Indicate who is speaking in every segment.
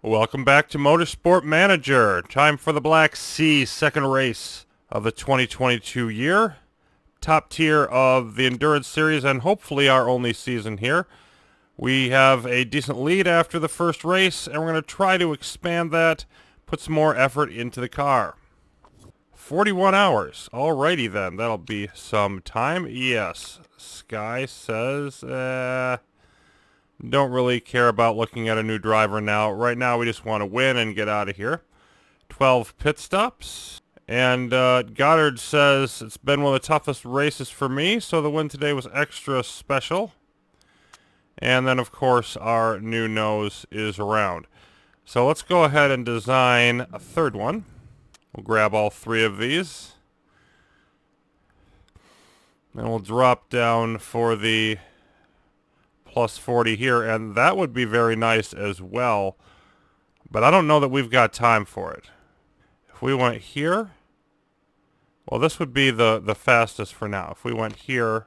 Speaker 1: Welcome back to Motorsport Manager. Time for the Black Sea, second race of the 2022 year. Top tier of the Endurance Series and hopefully our only season here. We have a decent lead after the first race and we're going to try to expand that, put some more effort into the car. 41 hours. Alrighty then, that'll be some time. Yes, Sky says, don't really care about looking at a new driver now. Right now, we just want to win and get out of here. 12 pit stops. And Goddard says, it's been one of the toughest races for me, so the win today was extra special. And then, of course, our new nose is around. So let's go ahead and design a third one. We'll grab all three of these. And we'll drop down for the plus 40 here, and that would be very nice as well, but I don't know that we've got time for it. If we went here, well, this would be the fastest for now. If we went here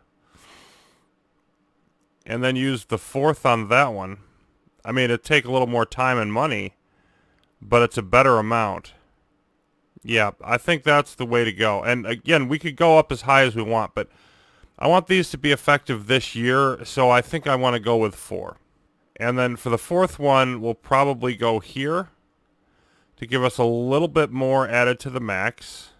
Speaker 1: and then used the fourth on that one, I mean, it'd take a little more time and money, but it's a better amount. Yeah, I think that's the way to go. And again, we could go up as high as we want, but I want these to be effective this year, so I think I want to go with 4. And then for the fourth one, we'll probably go here to give us a little bit more added to the max.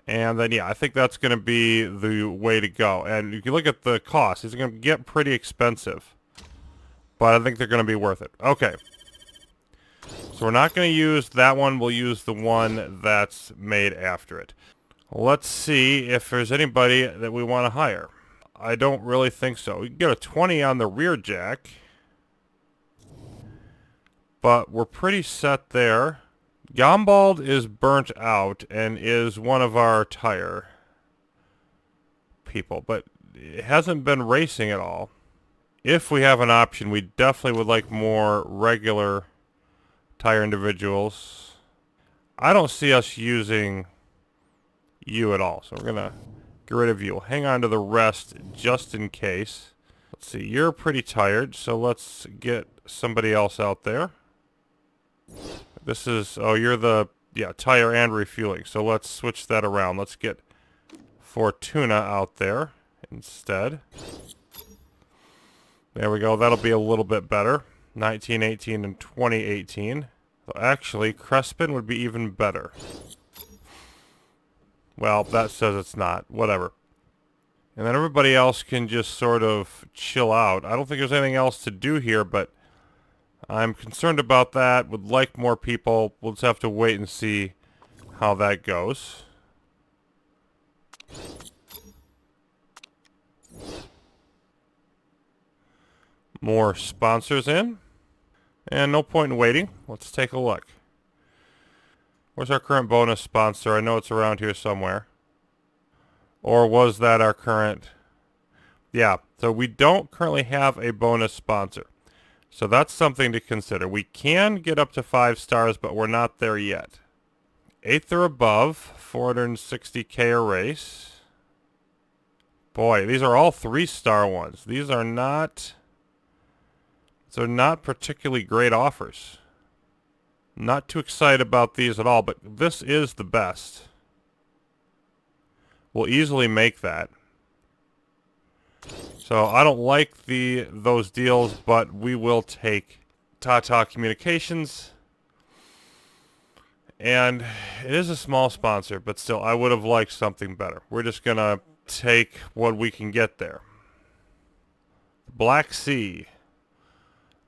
Speaker 1: And then, yeah, I think that's going to be the way to go. And if you look at the cost, it's going to get pretty expensive. But I think they're going to be worth it. Okay. So we're not going to use that one. We'll use the one that's made after it. Let's see if there's anybody that we want to hire. I don't really think so. We can get a 20 on the rear jack. But we're pretty set there. Gombald is burnt out and is one of our tire people. But it hasn't been racing at all. If we have an option, we definitely would like more regular tire individuals. I don't see us using you at all. So we're going to get rid of you. We'll hang on to the rest just in case. Let's see. You're pretty tired, so let's get somebody else out there. This is... Oh, you're the... Yeah, tire and refueling. So let's switch that around. Let's get Fortuna out there instead. There we go. That'll be a little bit better. 1918 and 2018. So actually, Crespin would be even better. Well, that says it's not. Whatever. And then everybody else can just sort of chill out. I don't think there's anything else to do here, but I'm concerned about that. Would like more people. We'll just have to wait and see how that goes. More sponsors in. And no point in waiting. Let's take a look. Where's our current bonus sponsor? I know it's around here somewhere. Or was that our current? Yeah, so we don't currently have a bonus sponsor. So that's something to consider. We can get up to 5 stars, but we're not there yet. 8th or above, 460k a race. Boy, these are all 3-star ones. These are not... They're not particularly great offers. Not too excited about these at all, but this is the best. We'll easily make that. So I don't like those deals, but we will take Tata Communications. And it is a small sponsor, but still, I would have liked something better. We're just going to take what we can get there. Black Sea.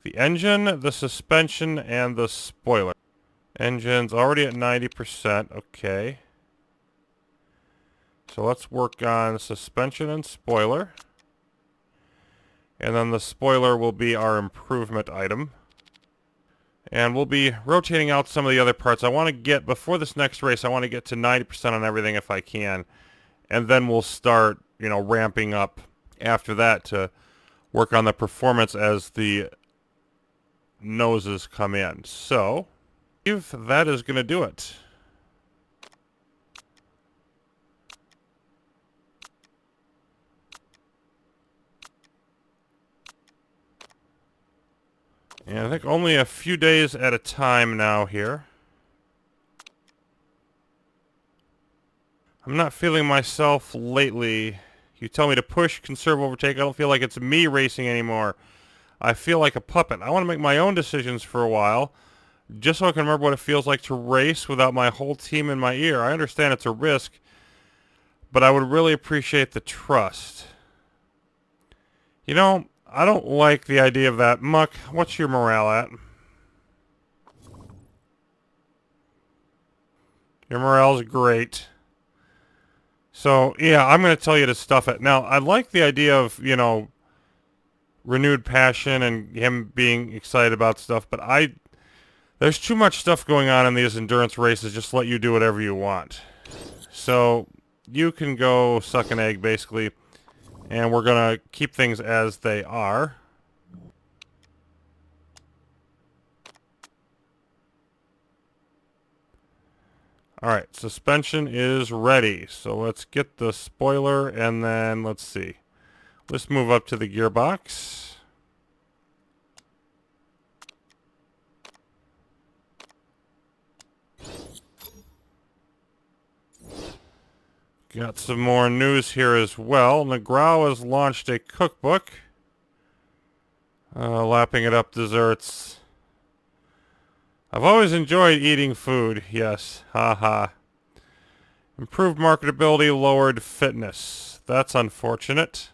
Speaker 1: The engine, the suspension, and the spoiler. Engine's already at 90%. Okay. So let's work on suspension and spoiler. And then the spoiler will be our improvement item. And we'll be rotating out some of the other parts. I want to get, before this next race, I want to get to 90% on everything if I can. And then we'll start, ramping up after that to work on the performance as the noses come in. So, if that is going to do it. And I think only a few days at a time now here. I'm not feeling myself lately. You tell me to push, conserve, overtake. I don't feel like it's me racing anymore. I feel like a puppet. I want to make my own decisions for a while, just so I can remember what it feels like to race without my whole team in my ear. I understand it's a risk, but I would really appreciate the trust. You know, I don't like the idea of that. Muck, what's your morale at? Your morale's great. So, yeah, I'm going to tell you to stuff it. Now, I like the idea of, you know, renewed passion and him being excited about stuff, but there's too much stuff going on in these endurance races just to let you do whatever you want. So, you can go suck an egg, basically, and we're going to keep things as they are. Alright, suspension is ready. So let's get the spoiler and then let's see. Let's move up to the gearbox. Got some more news here as well. McGraw has launched a cookbook. Lapping it up desserts. I've always enjoyed eating food. Yes, haha. Improved marketability, lowered fitness. That's unfortunate,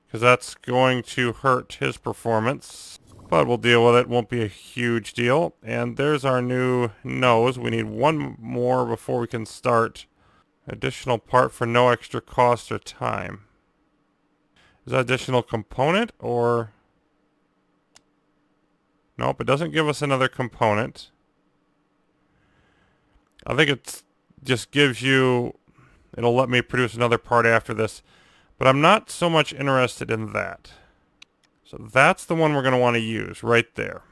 Speaker 1: because that's going to hurt his performance. But we'll deal with it. Won't be a huge deal. And there's our new nose. We need one more before we can start. Additional part for no extra cost or time. Is that additional component or... Nope, it doesn't give us another component. I think it just gives you... It'll let me produce another part after this. But I'm not so much interested in that. So that's the one we're going to want to use right there.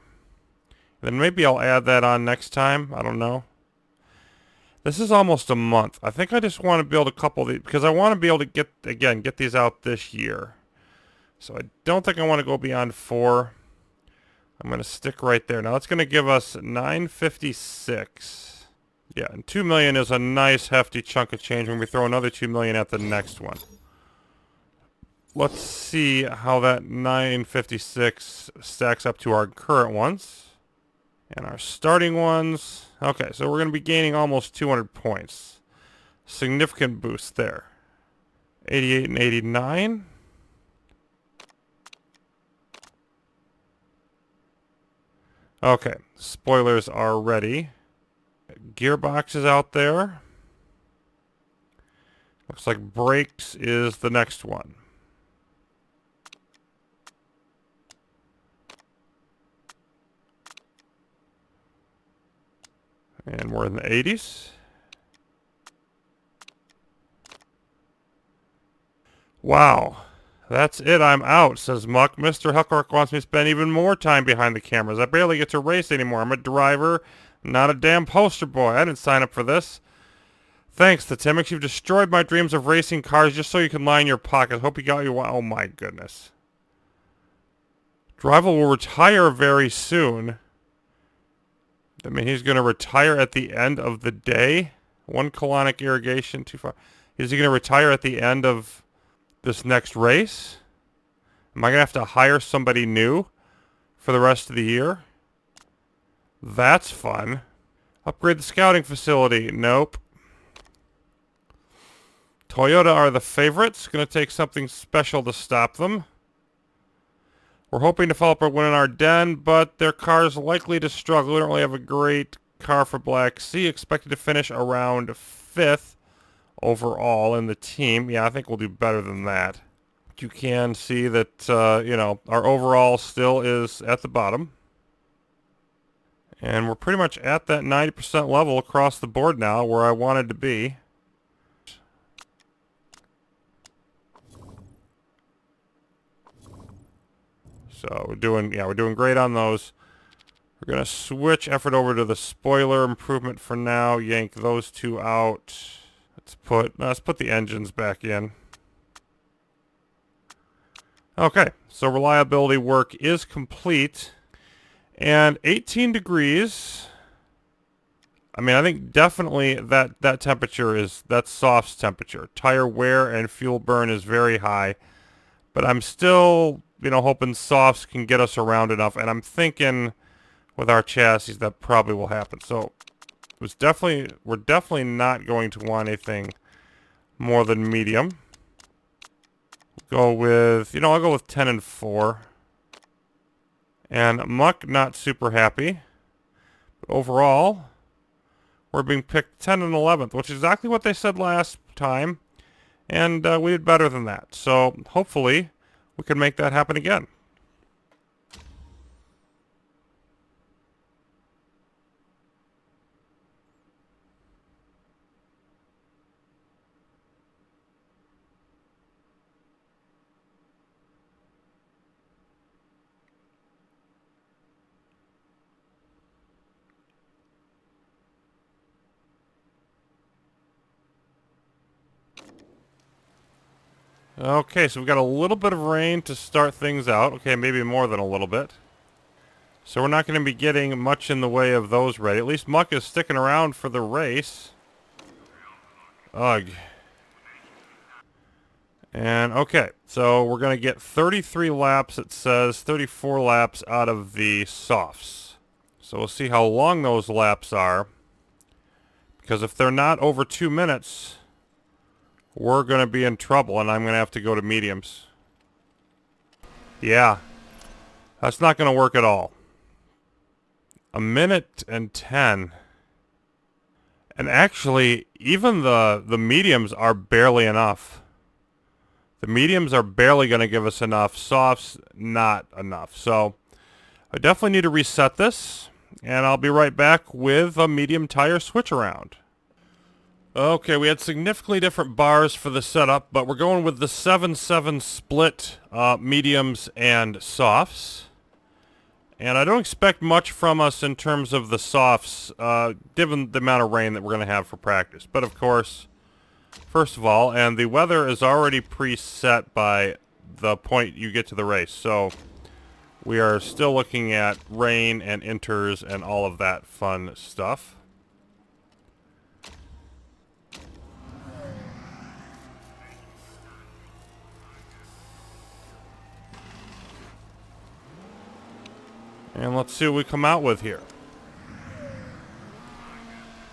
Speaker 1: Then maybe I'll add that on next time. I don't know. This is almost a month. I think I just want to build a couple of these because I want to be able to get these out this year. So I don't think I want to go beyond 4. I'm going to stick right there. Now that's going to give us 956. Yeah, and 2 million is a nice hefty chunk of change when we throw another 2 million at the next one. Let's see how that 956 stacks up to our current ones. And our starting ones. Okay, so we're going to be gaining almost 200 points. Significant boost there. 88 and 89. Okay, spoilers are ready. Gearbox is out there. Looks like brakes is the next one. And we're in the 80s. Wow. That's it, I'm out, says Muck. Mr. Huckrock wants me to spend even more time behind the cameras. I barely get to race anymore. I'm a driver, not a damn poster boy. I didn't sign up for this. Thanks, the Timmix. You've destroyed my dreams of racing cars just so you can line your pockets. Hope you got your... Oh my goodness. Driver will retire very soon. I mean, he's going to retire at the end of the day. 1 colonic irrigation, too far. Is he going to retire at the end of this next race? Am I going to have to hire somebody new for the rest of the year? That's fun. Upgrade the scouting facility. Nope. Toyota are the favorites. Going to take something special to stop them. We're hoping to follow up our win in our den, but their car's likely to struggle. We don't really have a great car for Black Sea. Expected to finish around 5th overall in the team. Yeah, I think we'll do better than that. But you can see that, you know, our overall still is at the bottom. And we're pretty much at that 90% level across the board now where I wanted to be. So we're doing great on those. We're going to switch effort over to the spoiler improvement for now. Yank those two out. Let's put the engines back in. Okay, so reliability work is complete. And 18 degrees. I mean, I think definitely that temperature that's soft's temperature. Tire wear and fuel burn is very high. But I'm still, hoping softs can get us around enough. And I'm thinking with our chassis that probably will happen. So we're definitely not going to want anything more than medium. I'll go with 10 and 4. And Muck, not super happy. But overall, we're being picked 10 and 11th, which is exactly what they said last time. And we did better than that. So hopefully we can make that happen again. Okay, so we've got a little bit of rain to start things out. Okay, maybe more than a little bit. So we're not going to be getting much in the way of those ready. At least Muck is sticking around for the race. Ugh. And okay, so we're going to get 33 laps, it says, 34 laps out of the softs. So we'll see how long those laps are. Because if they're not over 2 minutes, we're going to be in trouble, and I'm going to have to go to mediums. Yeah, that's not going to work at all. 1 minute and 10. And actually, even the mediums are barely enough. The mediums are barely going to give us enough. Softs, not enough. So I definitely need to reset this. And I'll be right back with a medium tire switch around. Okay, we had significantly different bars for the setup, but we're going with the 7-7 split mediums and softs. And I don't expect much from us in terms of the softs, given the amount of rain that we're going to have for practice. But of course, first of all, and the weather is already preset by the point you get to the race. So we are still looking at rain and inters and all of that fun stuff. And let's see what we come out with here.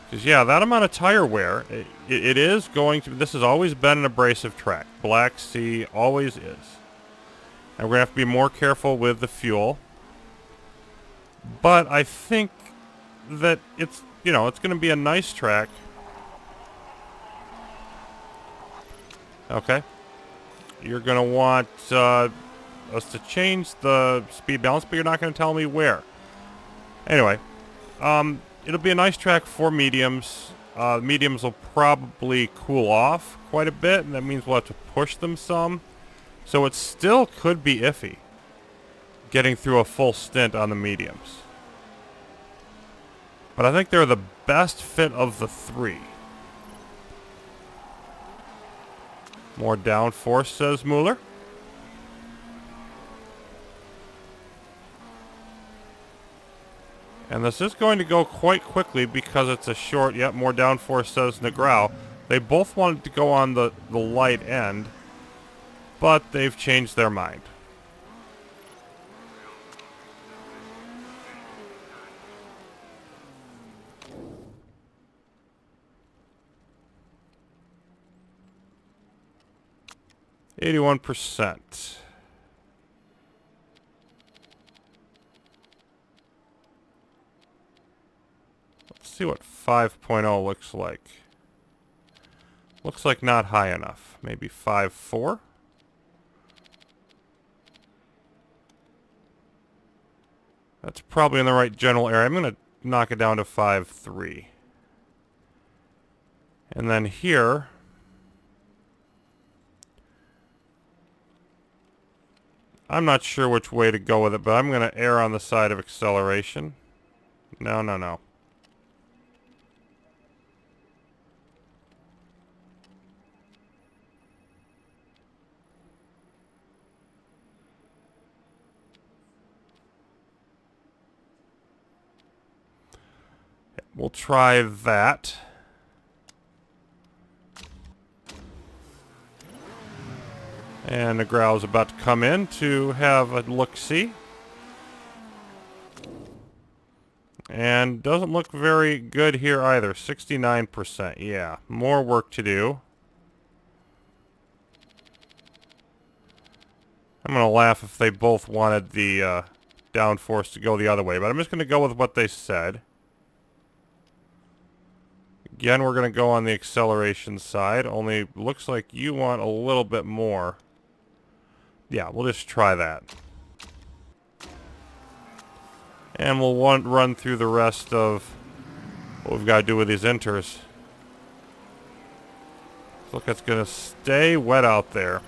Speaker 1: Because, yeah, that amount of tire wear, it is going to... This has always been an abrasive track. Black Sea always is. And we're going to have to be more careful with the fuel. But I think that it's, it's going to be a nice track. Okay. You're going to want us to change the speed balance, but you're not going to tell me where. Anyway, it'll be a nice track for mediums. Mediums will probably cool off quite a bit, and that means we'll have to push them some. So it still could be iffy getting through a full stint on the mediums. But I think they're the best fit of the three. More downforce, says Mueller. And this is going to go quite quickly because it's a short, more downforce, says Negrao. They both wanted to go on the light end, but they've changed their mind. %. See what 5.0 looks like. Looks like not high enough. Maybe 5.4? That's probably in the right general area. I'm going to knock it down to 5.3. And then here, I'm not sure which way to go with it, but I'm going to err on the side of acceleration. No. We'll try that. And the growl's about to come in to have a look-see. And doesn't look very good here either. 69%. Yeah, more work to do. I'm going to laugh if they both wanted the downforce to go the other way, but I'm just going to go with what they said. Again, we're going to go on the acceleration side, only looks like you want a little bit more. Yeah, we'll just try that. And we'll run through the rest of what we've got to do with these inters. Look, it's going to stay wet out there.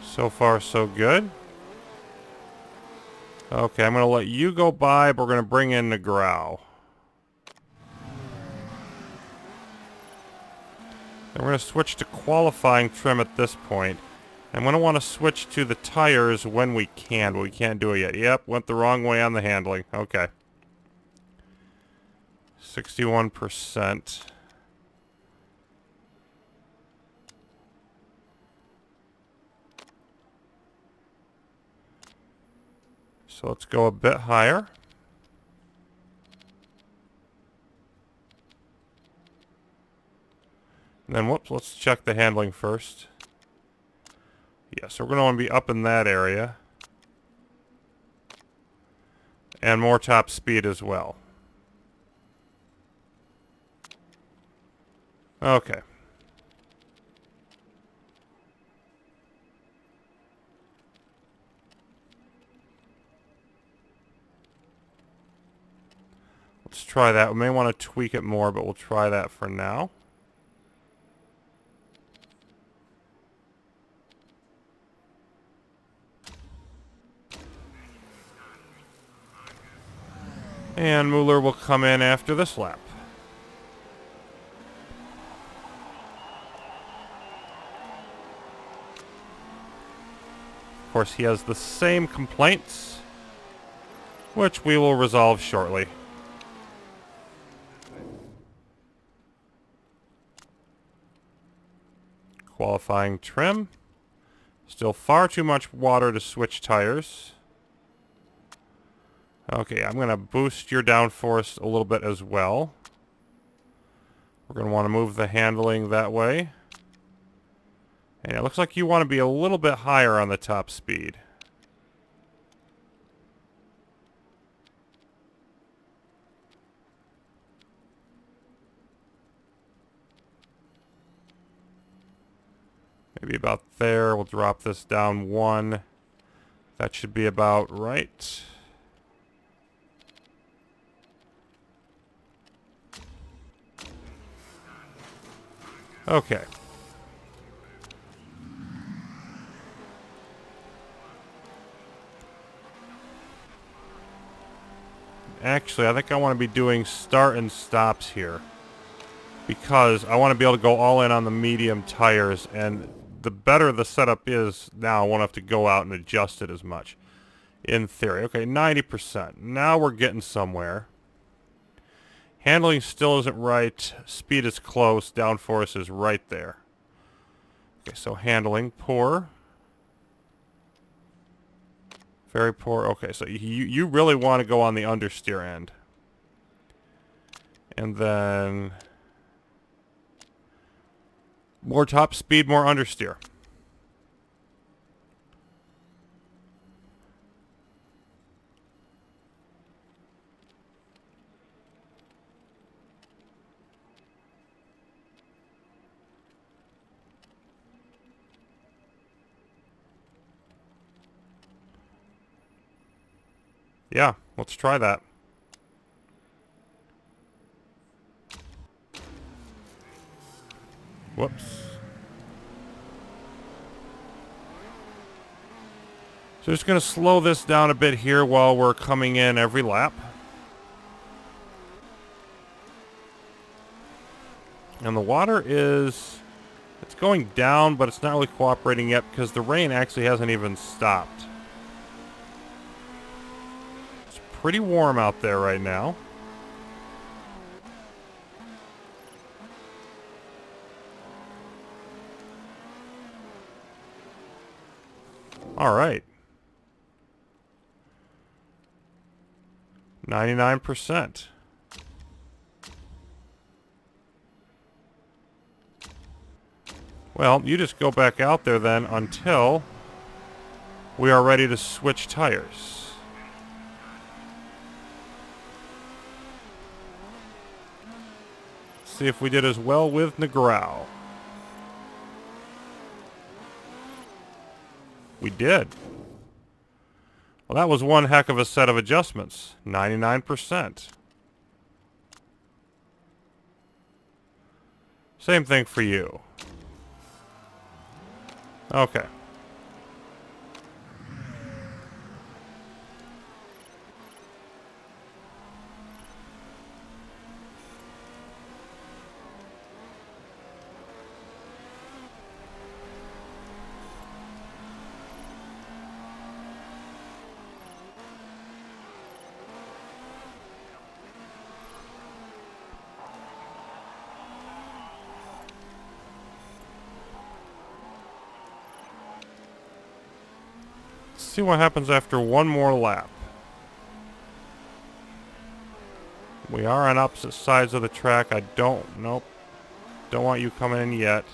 Speaker 1: So far, so good. Okay, I'm going to let you go by, but we're going to bring in the growl. And we're going to switch to qualifying trim at this point. I'm going to want to switch to the tires when we can, but we can't do it yet. Yep, went the wrong way on the handling. Okay. 61%. So let's go a bit higher. And then, whoops, let's check the handling first. Yeah, so we're going to want to be up in that area. And more top speed as well. Okay. Let's try that. We may want to tweak it more, but we'll try that for now. And Mueller will come in after this lap. Of course, he has the same complaints, which we will resolve shortly. Qualifying trim. Still far too much water to switch tires. Okay, I'm going to boost your downforce a little bit as well. We're going to want to move the handling that way. And it looks like you want to be a little bit higher on the top speed. Maybe about there. We'll drop this down 1. That should be about right. Okay. Actually, I think I want to be doing start and stops here. Because I want to be able to go all in on the medium tires, and the better the setup is now, I won't have to go out and adjust it as much. In theory. Okay, 90%. Now we're getting somewhere. Handling still isn't right. Speed is close. Downforce is right there. Okay, so handling, poor. Very poor. Okay, so you really want to go on the understeer end. And then more top speed, more understeer. Yeah, let's try that. Whoops. So just going to slow this down a bit here while we're coming in every lap. And the water is... it's going down, but it's not really cooperating yet because the rain actually hasn't even stopped. It's pretty warm out there right now. All right. 99%. Well, you just go back out there then until we are ready to switch tires. See if we did as well with Negrao. We did. Well, that was one heck of a set of adjustments. 99%. Same thing for you. Okay. See what happens after one more lap. We are on opposite sides of the track. Nope. Don't want you coming in yet.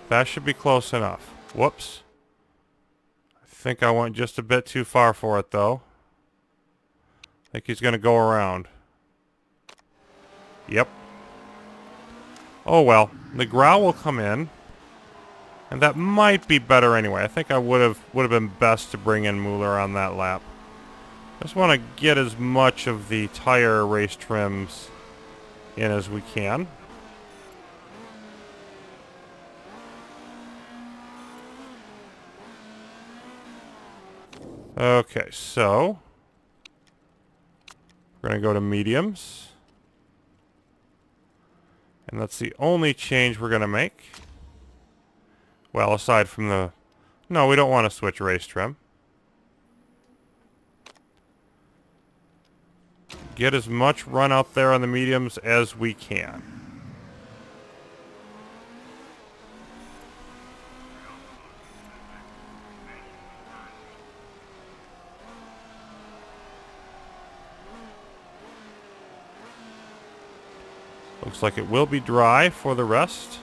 Speaker 1: That should be close enough. Whoops. I think I went just a bit too far for it, though. I think he's going to go around. Yep. Oh, well. The growl will come in. And that might be better anyway. I think I would have been best to bring in Mueller on that lap. Just want to get as much of the tire race trims in as we can. Okay, so we're going to go to mediums. And that's the only change we're going to make. Well, aside from the... no, we don't want to switch race trim. Get as much run out there on the mediums as we can. Looks like it will be dry for the rest.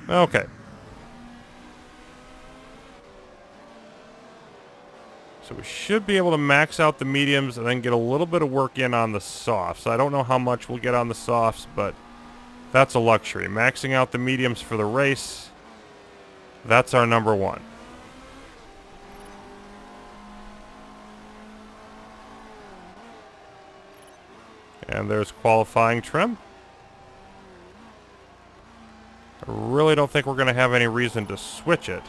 Speaker 1: Okay. So we should be able to max out the mediums and then get a little bit of work in on the softs. I don't know how much we'll get on the softs, but that's a luxury. Maxing out the mediums for the race, that's our number one. And there's qualifying trim. I really don't think we're going to have any reason to switch it.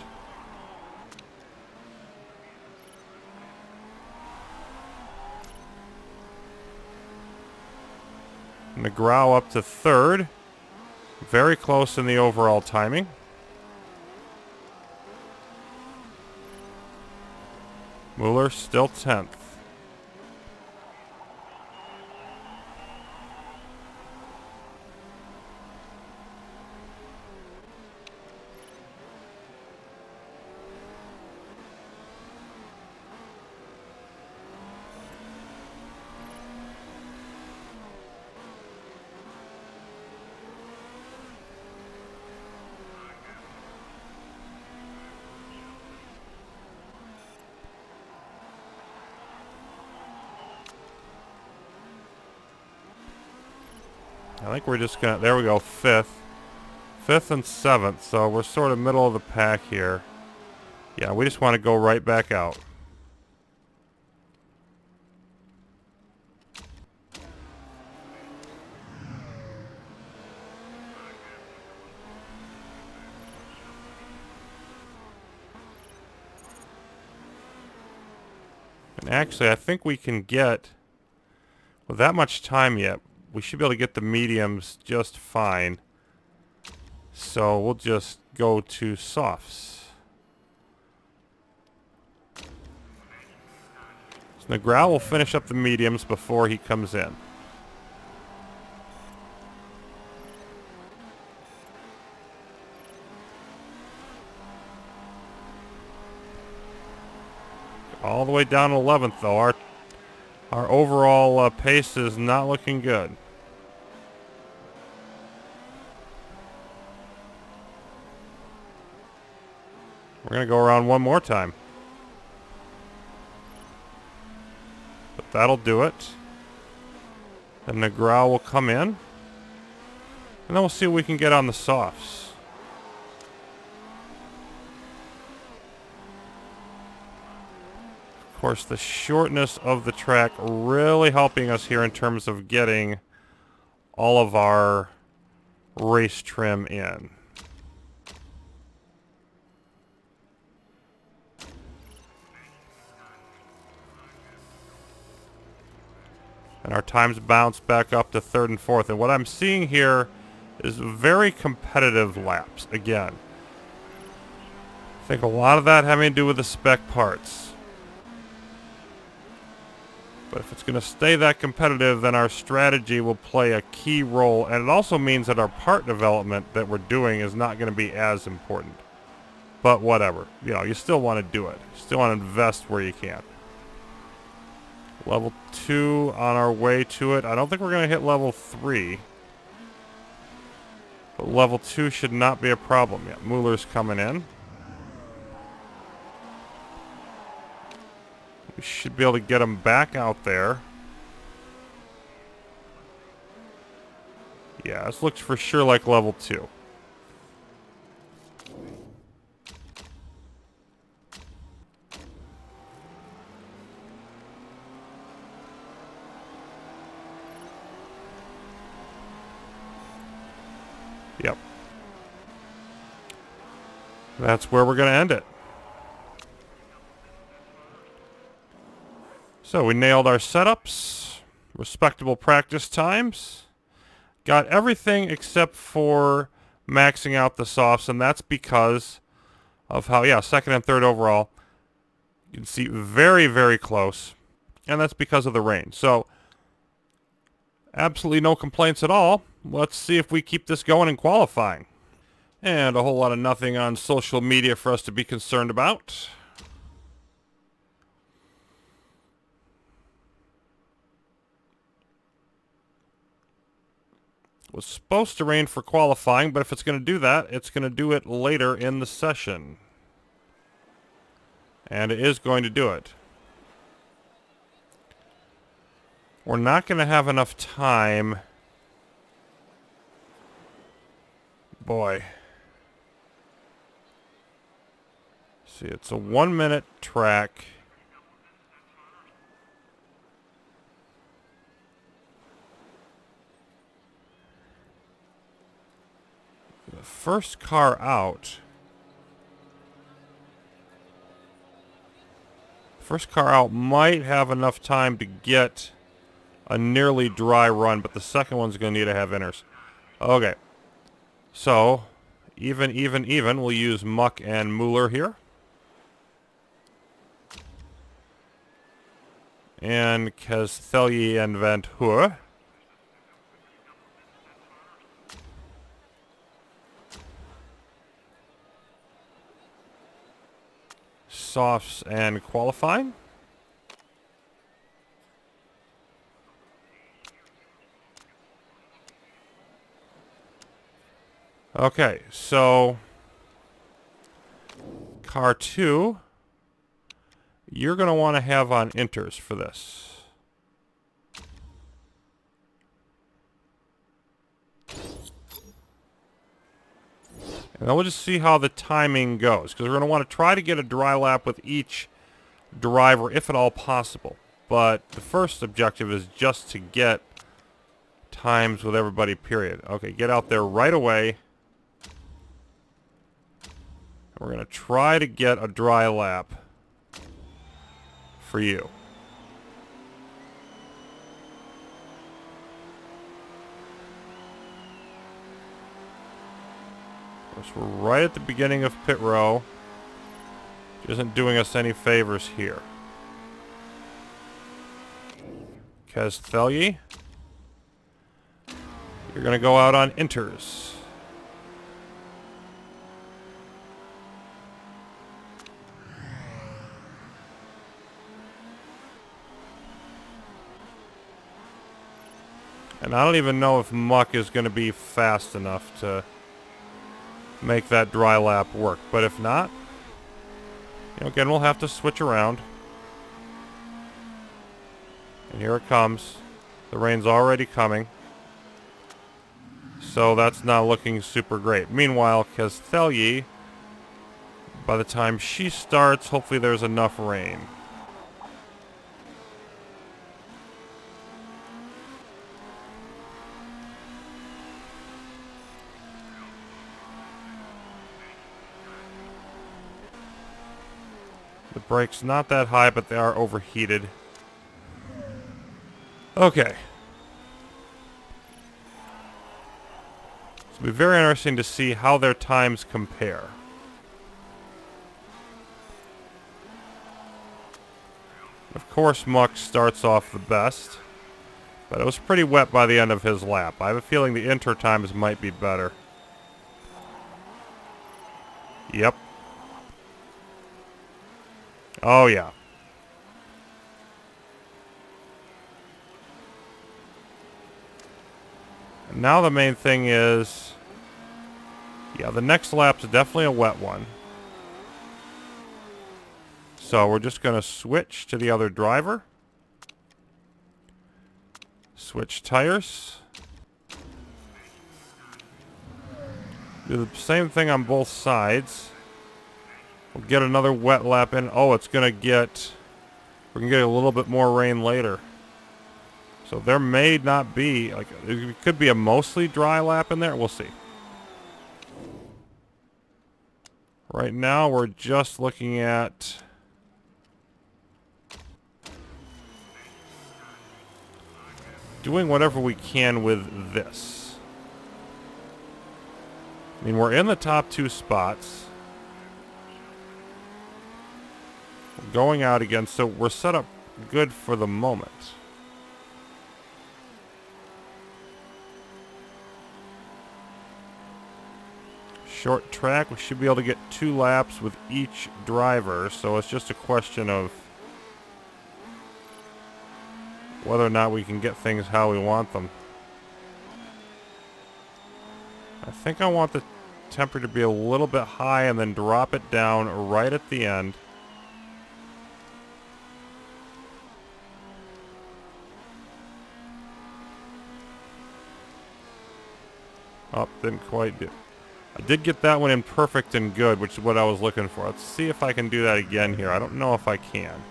Speaker 1: McGraw up to third. Very close in the overall timing. Mueller still 10th. I think we're just gonna, there we go, fifth. Fifth and seventh, so we're sort of middle of the pack here. Yeah, we just want to go right back out. And actually, I think we can get, with that much time yet, we should be able to get the mediums just fine. So we'll just go to softs. So Negral will finish up the mediums before he comes in. All the way down to 11th, though. Our overall pace is not looking good. We're going to go around one more time. But that'll do it. Then Negral will come in. And then we'll see what we can get on the softs. Of course, the shortness of the track really helping us here in terms of getting all of our race trim in. And our times bounce back up to third and fourth. And what I'm seeing here is very competitive laps again. I think a lot of that having to do with the spec parts. But if it's going to stay that competitive, then our strategy will play a key role. And it also means that our part development that we're doing is not going to be as important. But whatever. You know, you still want to do it. You still want to invest where you can. Level 2 on our way to it. I don't think we're going to hit level 3. But level 2 should not be a problem yet. Mueller's coming in. We should be able to get him back out there. Yeah, this looks for sure like level 2. Yep. That's where we're going to end it. So we nailed our setups, respectable practice times, got everything except for maxing out the softs, and that's because of how, yeah, second and third overall, you can see very, very close, and that's because of the rain. So absolutely no complaints at all. Let's see if we keep this going in qualifying. And a whole lot of nothing on social media for us to be concerned about. Was supposed to rain for qualifying, but if it's going to do that, it's going to do it later in the session. And it is going to do it. We're not going to have enough time. Boy. See, it's a 1 minute track. The first car out. First car out might have enough time to get a nearly dry run, but the second one's going to need to have inners. Okay. So, even. We'll use Muck and Mueller here. And Castelli and Van Hoor. Softs and qualifying. Okay, so car 2, you're going to want to have on inters for this. And then we'll just see how the timing goes, because we're going to want to try to get a dry lap with each driver, if at all possible. But the first objective is just to get times with everybody, period. Okay, get out there right away. We're going to try to get a dry lap for you. Of course, we're right at the beginning of pit row. Which isn't doing us any favors here. Kazthelyi, you're going to go out on inters. And I don't even know if Muck is going to be fast enough to make that dry lap work. But if not, you know, again, we'll have to switch around. And here it comes. The rain's already coming. So that's not looking super great. Meanwhile, Kazthelyi, by the time she starts, hopefully there's enough rain. The brakes not that high, but they are overheated. Okay. It'll be very interesting to see how their times compare. Of course, Muck starts off the best, but it was pretty wet by the end of his lap. I have a feeling the inter times might be better. Yep. Oh, yeah. And now the main thing is, yeah, the next lap's definitely a wet one. So we're just going to switch to the other driver. Switch tires. Do the same thing on both sides. We'll get another wet lap in. Oh, it's going to get... We're going to get a little bit more rain later. So there may not be... like, it could be a mostly dry lap in there. We'll see. Right now, we're just looking at... doing whatever we can with this. I mean, we're in the top two spots. Going out again, so we're set up good for the moment. Short track, we should be able to get 2 laps with each driver, so it's just a question of whether or not we can get things how we want them. I think I want the temperature to be a little bit high and then drop it down right at the end. Oh, didn't quite do. I did get that one in perfect and good, which is what I was looking for. Let's see if I can do that again here. I don't know if I can.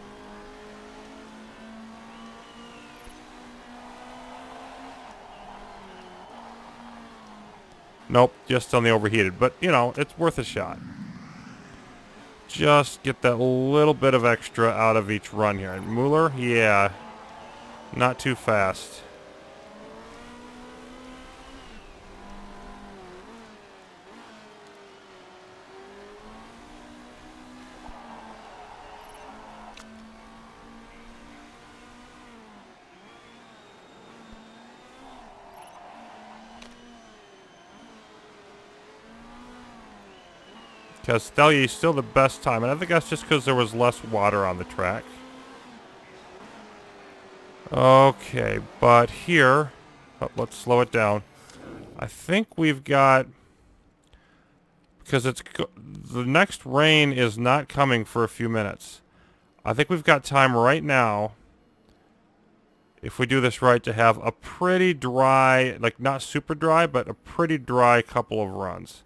Speaker 1: Nope, just on the overheated. But, you know, it's worth a shot. Just get that little bit of extra out of each run here. And Mueller, yeah, not too fast. Kazthelyi is still the best time, and I think that's just because there was less water on the track. Okay, but here, let's slow it down. I think we've got, because the next rain is not coming for a few minutes. I think we've got time right now, if we do this right, to have a pretty dry, like not super dry, but a pretty dry couple of runs.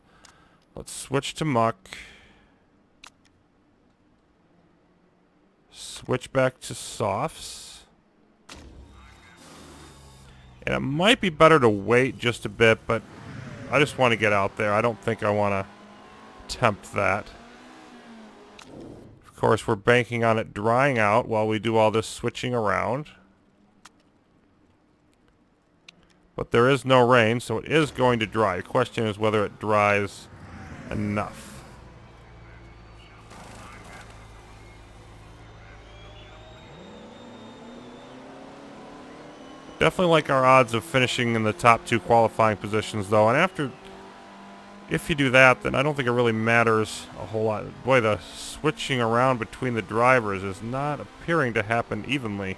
Speaker 1: Let's switch to muck. Switch back to softs. And it might be better to wait just a bit, but I just want to get out there. I don't think I want to tempt that. Of course, we're banking on it drying out while we do all this switching around. But there is no rain, so it is going to dry. The question is whether it dries enough. Definitely like our odds of finishing in the top 2 qualifying positions, though. And if you do that, then I don't think it really matters a whole lot. Boy, the switching around between the drivers is not appearing to happen evenly.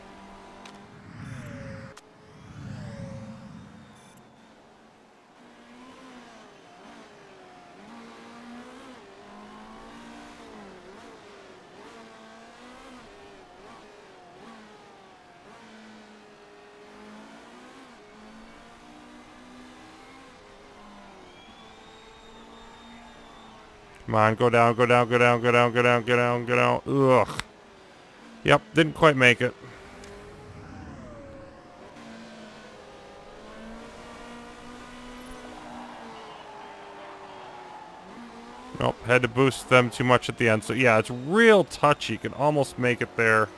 Speaker 1: Come on, go down, go down, go down, go down, go down, go down, go down. Ugh. Yep, didn't quite make it. Nope, had to boost them too much at the end. So yeah, it's real touchy. You can almost make it there.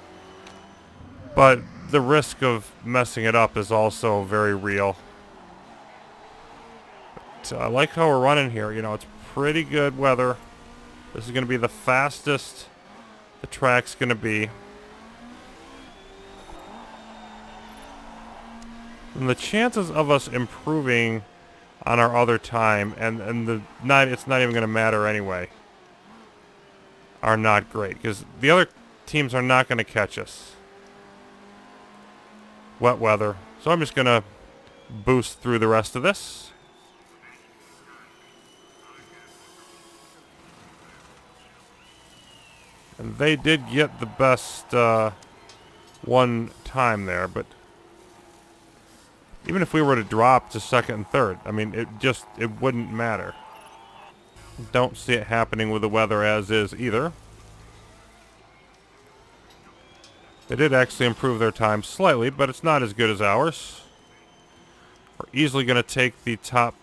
Speaker 1: But the risk of messing it up is also very real. But I like how we're running here. You know, it's pretty good weather. This is going to be the fastest the track's going to be. And the chances of us improving on our other time, and it's not even going to matter anyway, are not great. Because the other teams are not going to catch us. Wet weather. So I'm just going to boost through the rest of this. And they did get the best one time there, but even if we were to drop to second and third, I mean, it wouldn't matter. Don't see it happening with the weather as is either. They did actually improve their time slightly, but it's not as good as ours. We're easily going to take the top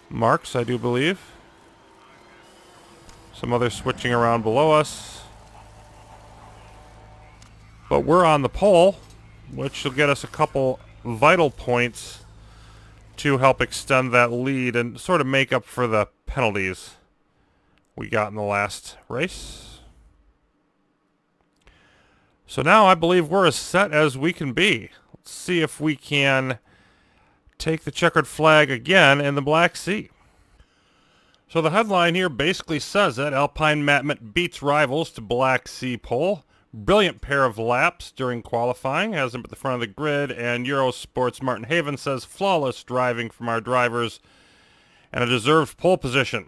Speaker 1: marks, I do believe. Some others switching around below us. But we're on the pole, which will get us a couple vital points to help extend that lead and sort of make up for the penalties we got in the last race. So now I believe we're as set as we can be. Let's see if we can take the checkered flag again in the Black Sea. So the headline here basically says that Alpine Matmet beats rivals to Black Sea pole. Brilliant pair of laps during qualifying, has them at the front of the grid, and Eurosport's Martin Haven says flawless driving from our drivers and a deserved pole position.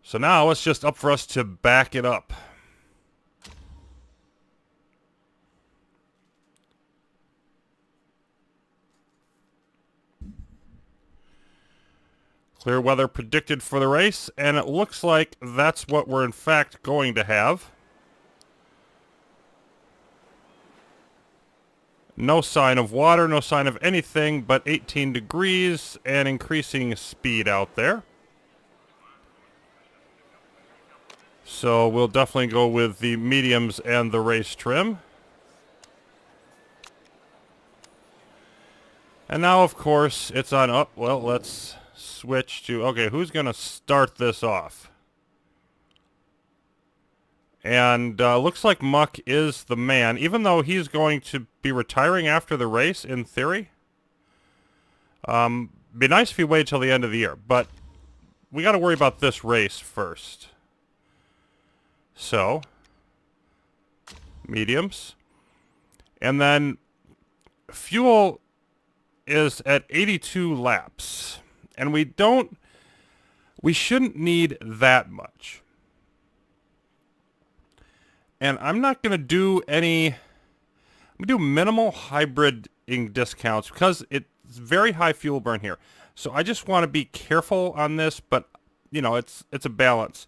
Speaker 1: So now it's just up for us to back it up. Clear weather predicted for the race, and it looks like that's what we're in fact going to have. No sign of water, no sign of anything but 18 degrees and increasing speed out there. So we'll definitely go with the mediums and the race trim. And now, of course, it's on up. Well, let's switch to, okay, who's going to start this off? And looks like Muck is the man, even though he's going to be retiring after the race, in theory. Be nice if he waited till the end of the year, but we got to worry about this race first. So, mediums. And then fuel is at 82 laps. And we shouldn't need that much. And I'm not going to do I'm going to do minimal hybriding discounts because it's very high fuel burn here. So I just want to be careful on this, but you know, it's a balance.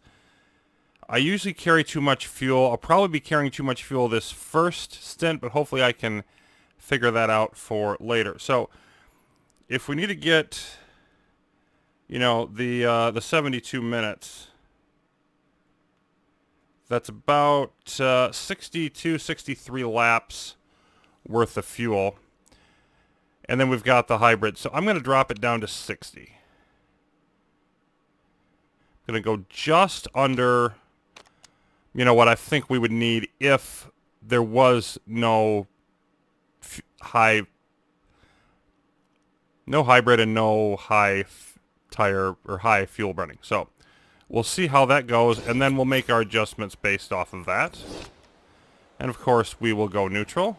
Speaker 1: I usually carry too much fuel. I'll probably be carrying too much fuel this first stint, but hopefully I can figure that out for later. So if we need to get, you know, the 72 minutes, that's about 62, 63 laps worth of fuel. And then we've got the hybrid. So I'm going to drop it down to 60. I'm going to go just under, you know, what I think we would need if there was no hybrid and no high tire or high fuel burning. So we'll see how that goes, and then we'll make our adjustments based off of that. And of course, we will go neutral.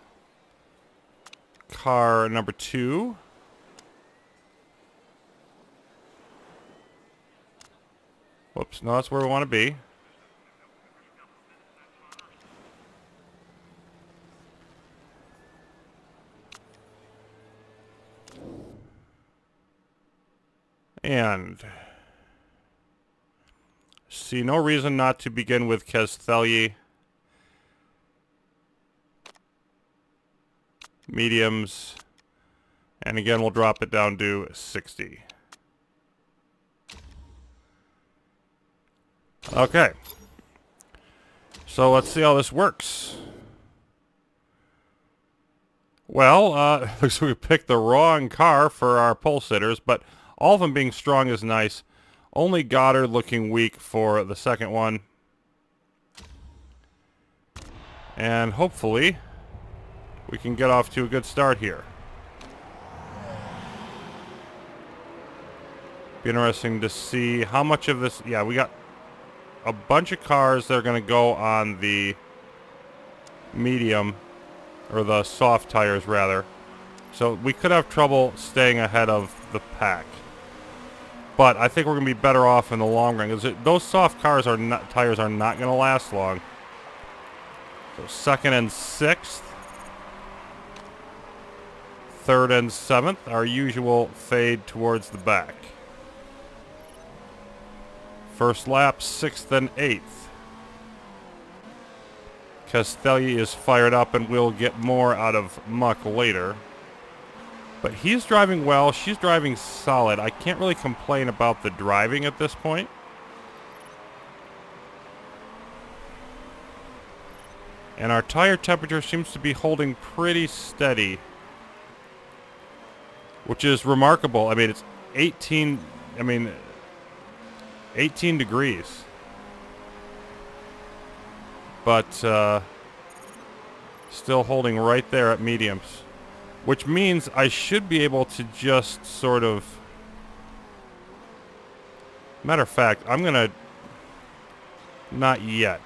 Speaker 1: Car number 2. Whoops, no, that's where we want to be. And see no reason not to begin with Castelli. Mediums. And again, we'll drop it down to 60. Okay. So let's see how this works. Well, looks like we picked the wrong car for our pole sitters, but all of them being strong is nice. Only Goddard looking weak for the second one. And hopefully we can get off to a good start here. Be interesting to see how much of this... Yeah, we got a bunch of cars that are going to go on the medium, or the soft tires rather. So we could have trouble staying ahead of the pack. But I think we're going to be better off in the long run, because those soft tires are not going to last long. So 2nd and 6th. 3rd and 7th, our usual fade towards the back. First lap, 6th and 8th. Castelli is fired up, and we'll get more out of Muck later. But he's driving well. She's driving solid. I can't really complain about the driving at this point. And our tire temperature seems to be holding pretty steady, which is remarkable. I mean, it's 18 degrees. But still holding right there at mediums, which means I should be able to just sort of... Matter of fact, I'm going to... Not yet.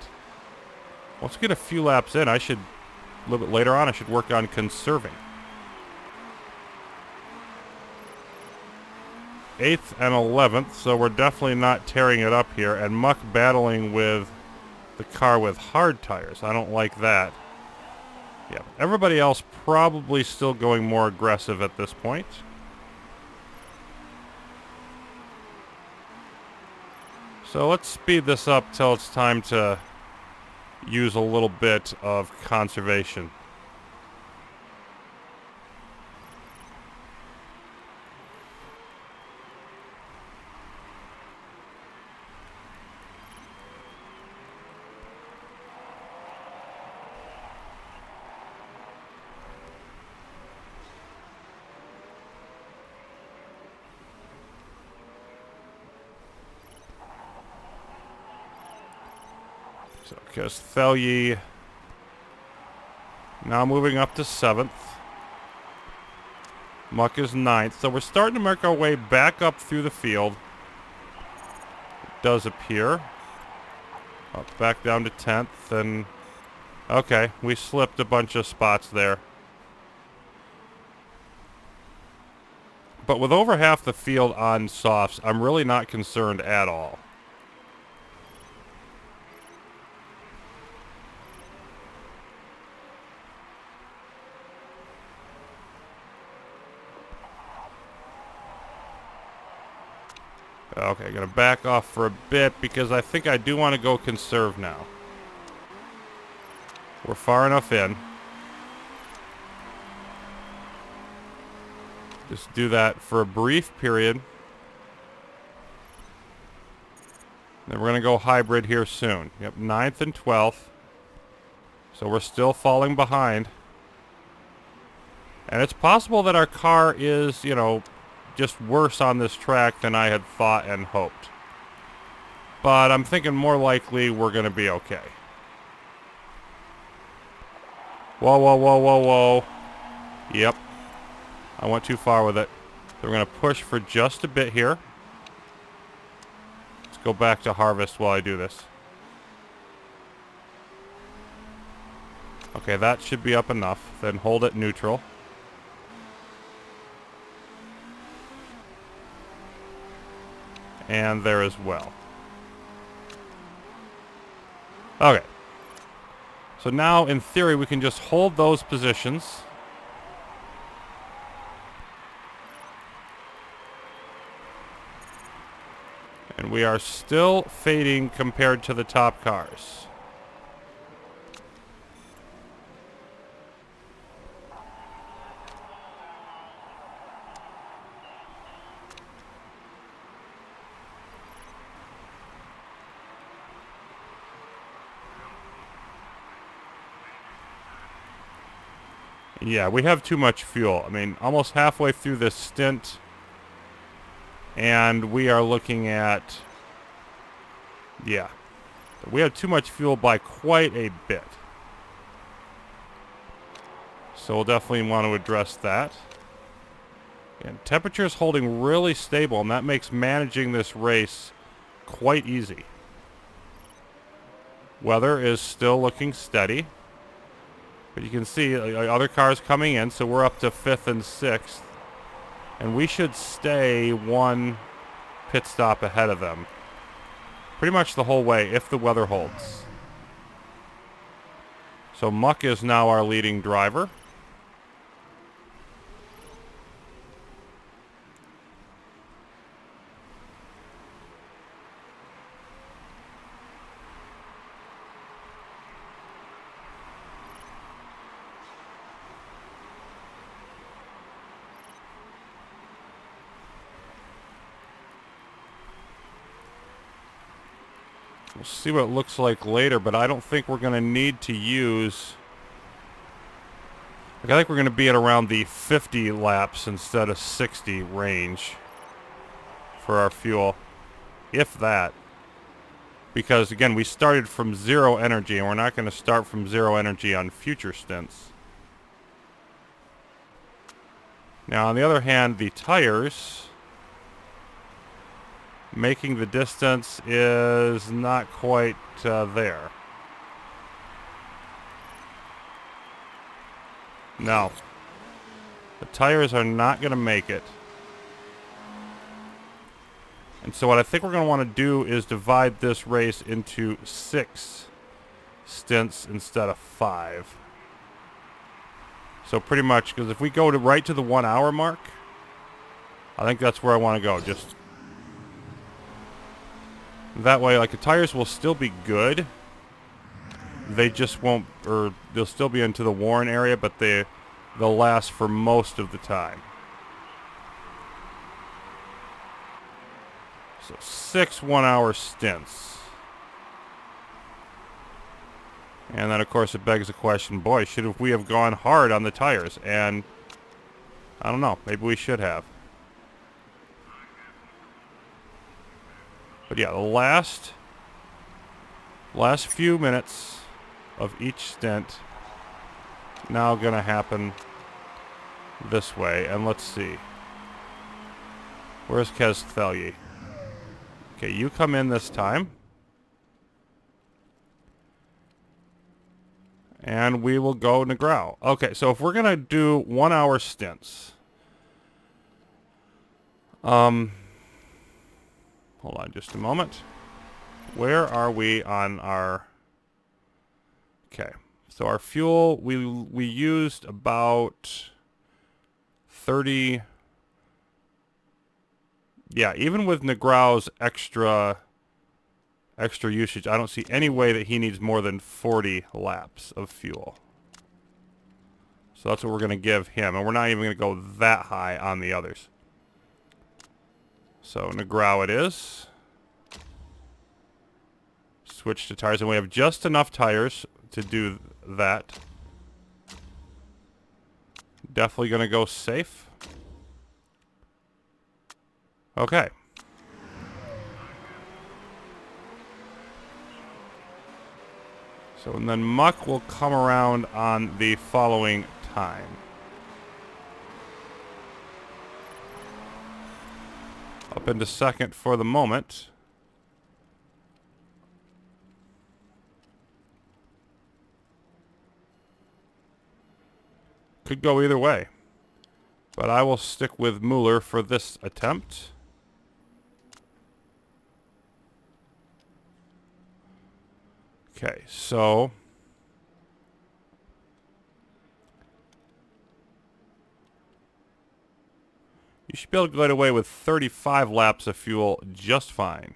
Speaker 1: Once we get a few laps in, I should... A little bit later on, I should work on conserving. 8th and 11th, so we're definitely not tearing it up here. And Muck battling with the car with hard tires. I don't like that. Yeah, everybody else probably still going more aggressive at this point. So let's speed this up till it's time to use a little bit of conservation. So Castelli now moving up to 7th. Muck is 9th. So we're starting to make our way back up through the field. It does appear. Up back down to 10th. And okay, we slipped a bunch of spots there. But with over half the field on softs, I'm really not concerned at all. Okay, gonna back off for a bit because I think I do want to go conserve now. We're far enough in. Just do that for a brief period. Then we're gonna go hybrid here soon. Yep, 9th and 12th. So we're still falling behind. And it's possible that our car is, you know, just worse on this track than I had thought and hoped. But I'm thinking more likely we're going to be okay. Whoa, whoa, whoa, whoa, whoa. Yep. I went too far with it. So we're going to push for just a bit here. Let's go back to harvest while I do this. Okay, that should be up enough. Then hold it neutral. And there as well. Okay. So now, in theory, we can just hold those positions. And we are still fading compared to the top cars. Yeah, we have too much fuel. I mean, almost halfway through this stint, and we are looking at, yeah, we have too much fuel by quite a bit. So we'll definitely want to address that. And temperature is holding really stable, and that makes managing this race quite easy. Weather is still looking steady. But you can see other cars coming in, so we're up to 5th and 6th. And we should stay one pit stop ahead of them. Pretty much the whole way, if the weather holds. So Muck is now our leading driver. We'll see what it looks like later, but I don't think we're going to need to use... I think we're going to be at around the 50 laps instead of 60 range for our fuel, if that. Because, again, we started from 0 energy, and we're not going to start from 0 energy on future stints. Now, on the other hand, the tires... making the distance is not quite there. No. The tires are not going to make it. And so what I think we're going to want to do is divide this race into 6 stints instead of 5. So pretty much, because if we go to right to the 1 hour mark, I think that's where I want to go. Just that way, like, the tires will still be good. They just won't, or they'll still be into the worn area, but they'll last for most of the time. So 6 1-hour stints. And then, of course, it begs the question, boy, should we have gone hard on the tires? And I don't know, maybe we should have. But yeah, the last few minutes of each stint now going to happen this way. And let's see. Where's Kesthelyi? Okay, you come in this time. And we will go Negrao. Okay, so if we're going to do 1 hour stints. Hold on just a moment. Where are we on our... Okay, so our fuel, we used about 30 Yeah, even with Negrau's extra usage, I don't see any way that he needs more than 40 laps of fuel. So that's what we're going to give him, and we're not even going to go that high on the others. So Negrau it is. Switch to tires, and we have just enough tires to do that. Definitely going to go safe. Okay. So, and then Muck will come around on the following time. Up into second for the moment. Could go either way. But I will stick with Mueller for this attempt. Okay, so you should be able to get away with 35 laps of fuel just fine.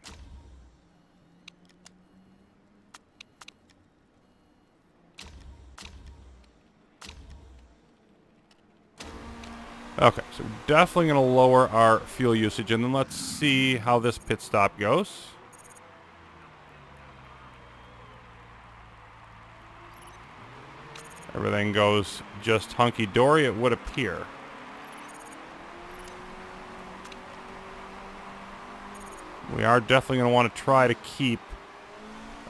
Speaker 1: Okay, so we're definitely going to lower our fuel usage, and then let's see how this pit stop goes. Everything goes just hunky-dory, it would appear. We are definitely going to want to try to keep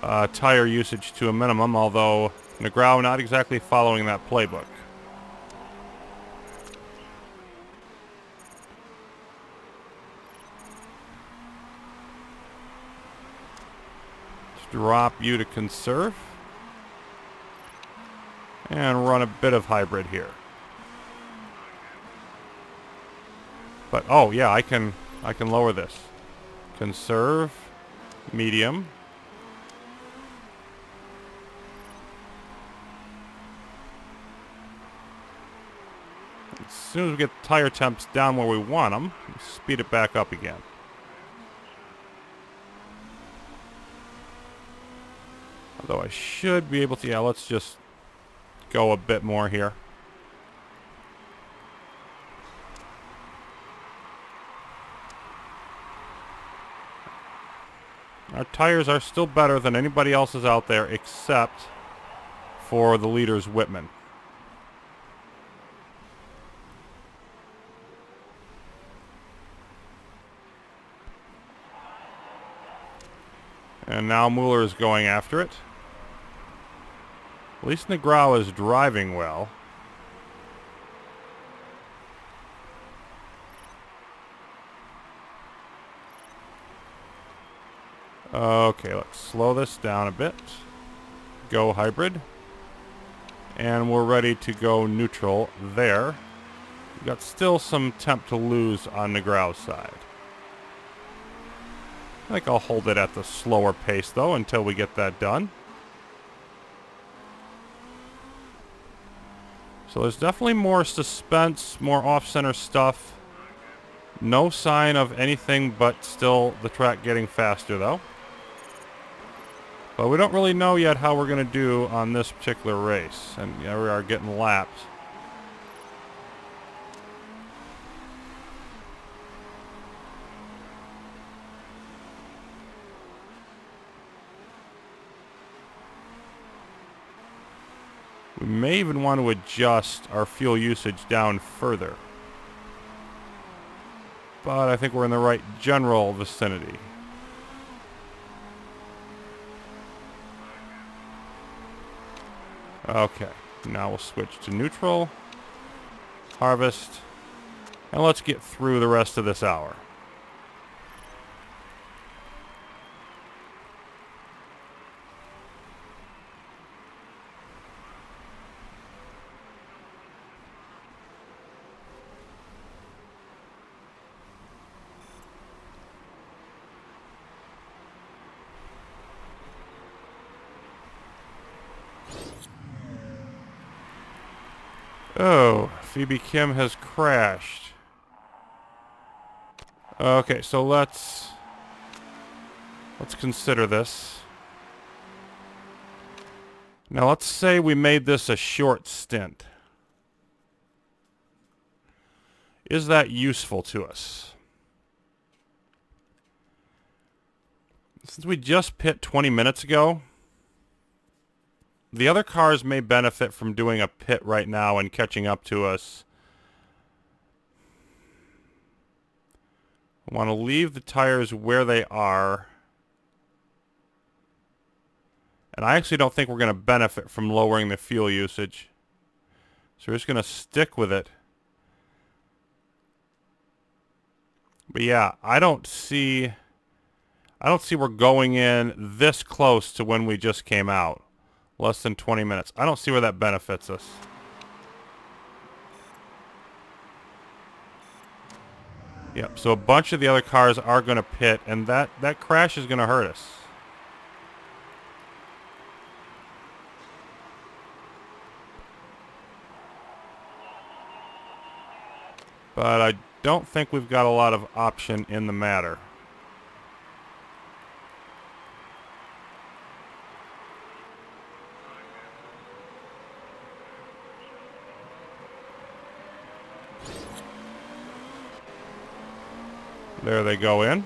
Speaker 1: tire usage to a minimum, although Negrau not exactly following that playbook. Let's drop you to conserve. And run a bit of hybrid here. But, oh yeah, I can lower this. Conserve, medium. As soon as we get the tire temps down where we want them, speed it back up again. Although I should be able to, yeah, let's just go a bit more here. Our tires are still better than anybody else's out there except for the leader's Whitman. And now Mueller is going after it. At least Negrau is driving well. Okay, let's slow this down a bit. Go hybrid. And we're ready to go neutral there. We've got still some temp to lose on Negrau's side. I think I'll hold it at the slower pace, though, until we get that done. So there's definitely more suspense, more off-center stuff. No sign of anything but still the track getting faster, though. But we don't really know yet how we're going to do on this particular race. And yeah, we are getting lapped. We may even want to adjust our fuel usage down further. But I think we're in the right general vicinity. Okay, now we'll switch to neutral, harvest, and let's get through the rest of this hour. Oh, Phoebe Kim has crashed. Okay, so let's consider this. Now let's say we made this a short stint. Is that useful to us? Since we just pit 20 minutes ago, the other cars may benefit from doing a pit right now and catching up to us. I want to leave the tires where they are. And I actually don't think we're going to benefit from lowering the fuel usage. So we're just going to stick with it. But yeah, I don't see we're going in this close to when we just came out. Less than 20 minutes. I don't see where that benefits us. Yep, so a bunch of the other cars are going to pit, and that crash is going to hurt us. But I don't think we've got a lot of option in the matter. There they go in.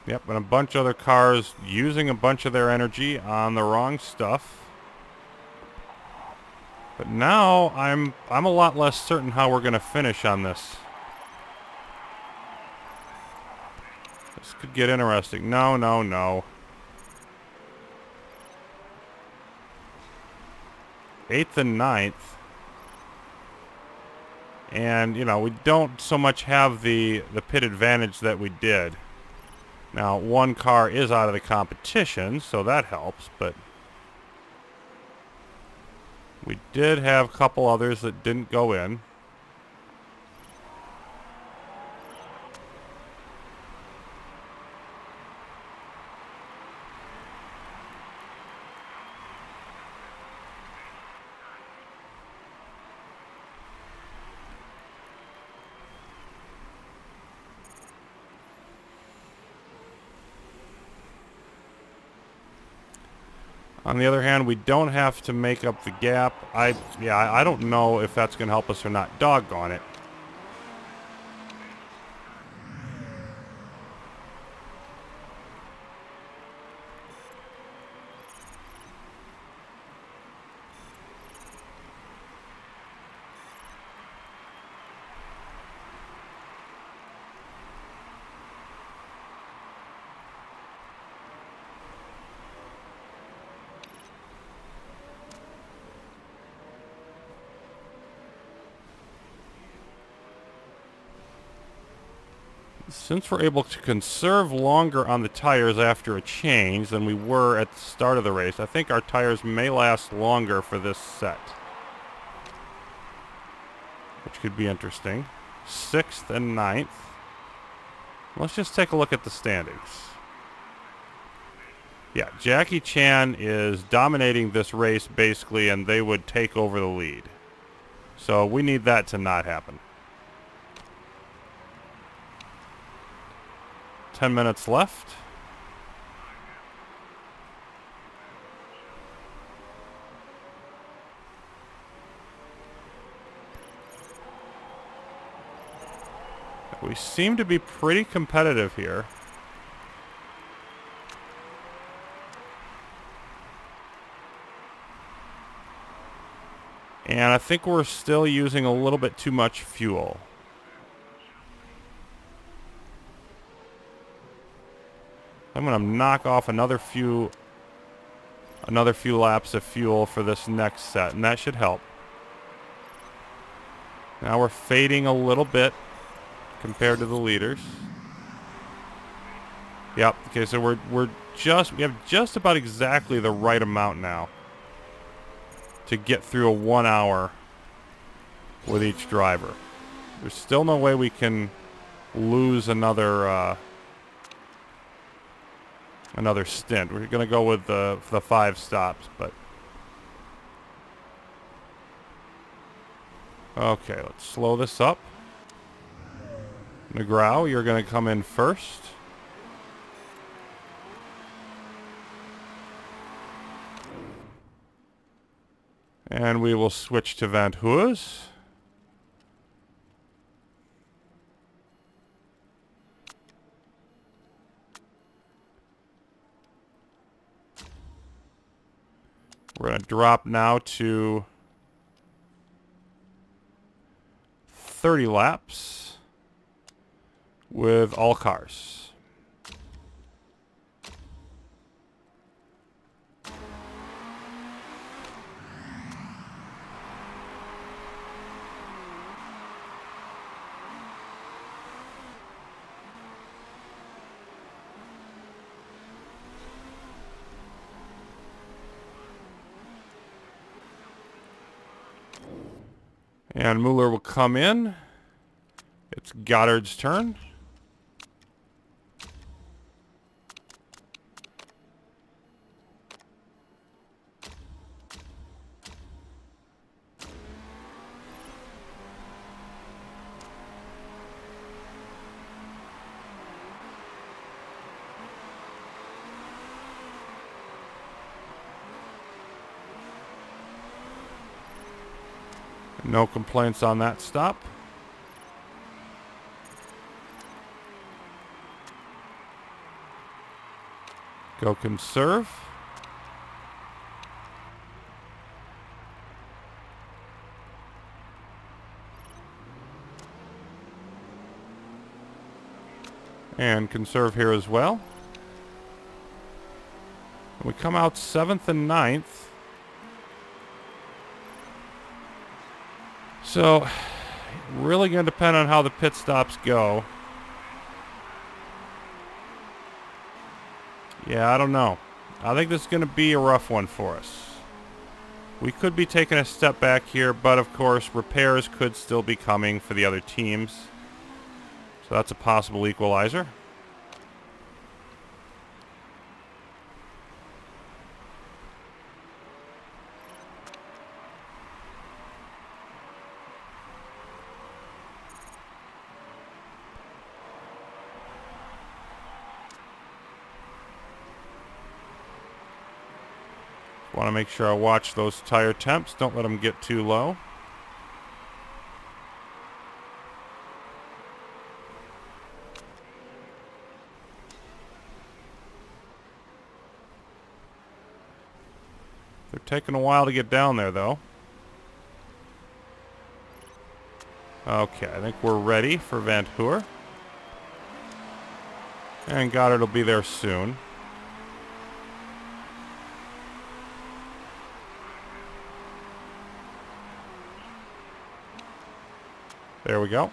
Speaker 1: Yep, and a bunch of other cars using a bunch of their energy on the wrong stuff. But now I'm a lot less certain how we're going to finish on this. This could get interesting. No, no, no. 8th and 9th. And, you know, we don't so much have the pit advantage that we did. Now, one car is out of the competition, so that helps, but we did have a couple others that didn't go in. On the other hand, we don't have to make up the gap. I don't know if that's going to help us or not. Doggone it. Since we're able to conserve longer on the tires after a change than we were at the start of the race, I think our tires may last longer for this set. Which could be interesting. 6th and 9th. Let's just take a look at the standings. Yeah, Jackie Chan is dominating this race basically, and they would take over the lead. So we need that to not happen. 10 minutes left. We seem to be pretty competitive here. And I think we're still using a little bit too much fuel. I'm going to knock off another few laps of fuel for this next set, and that should help. Now we're fading a little bit compared to the leaders. Yep. Okay, so we have just about exactly the right amount now to get through a 1 hour with each driver. There's still no way we can lose another stint. We're going to go with the 5 stops, but Okay, let's slow this up. Negrao, you're going to come in first. And we will switch to Van Hoos. We're going to drop now to 30 laps with all cars. And Mueller will come in. It's Goddard's turn. No complaints on that stop. Go conserve. And conserve here as well. We come out 7th and 9th. So, really going to depend on how the pit stops go. Yeah, I don't know. I think this is going to be a rough one for us. We could be taking a step back here, but of course, repairs could still be coming for the other teams. So that's a possible equalizer. Want to make sure I watch those tire temps. Don't let them get too low. They're taking a while to get down there, though. Okay, I think we're ready for Van Hoor. And Goddard will be there soon. There we go.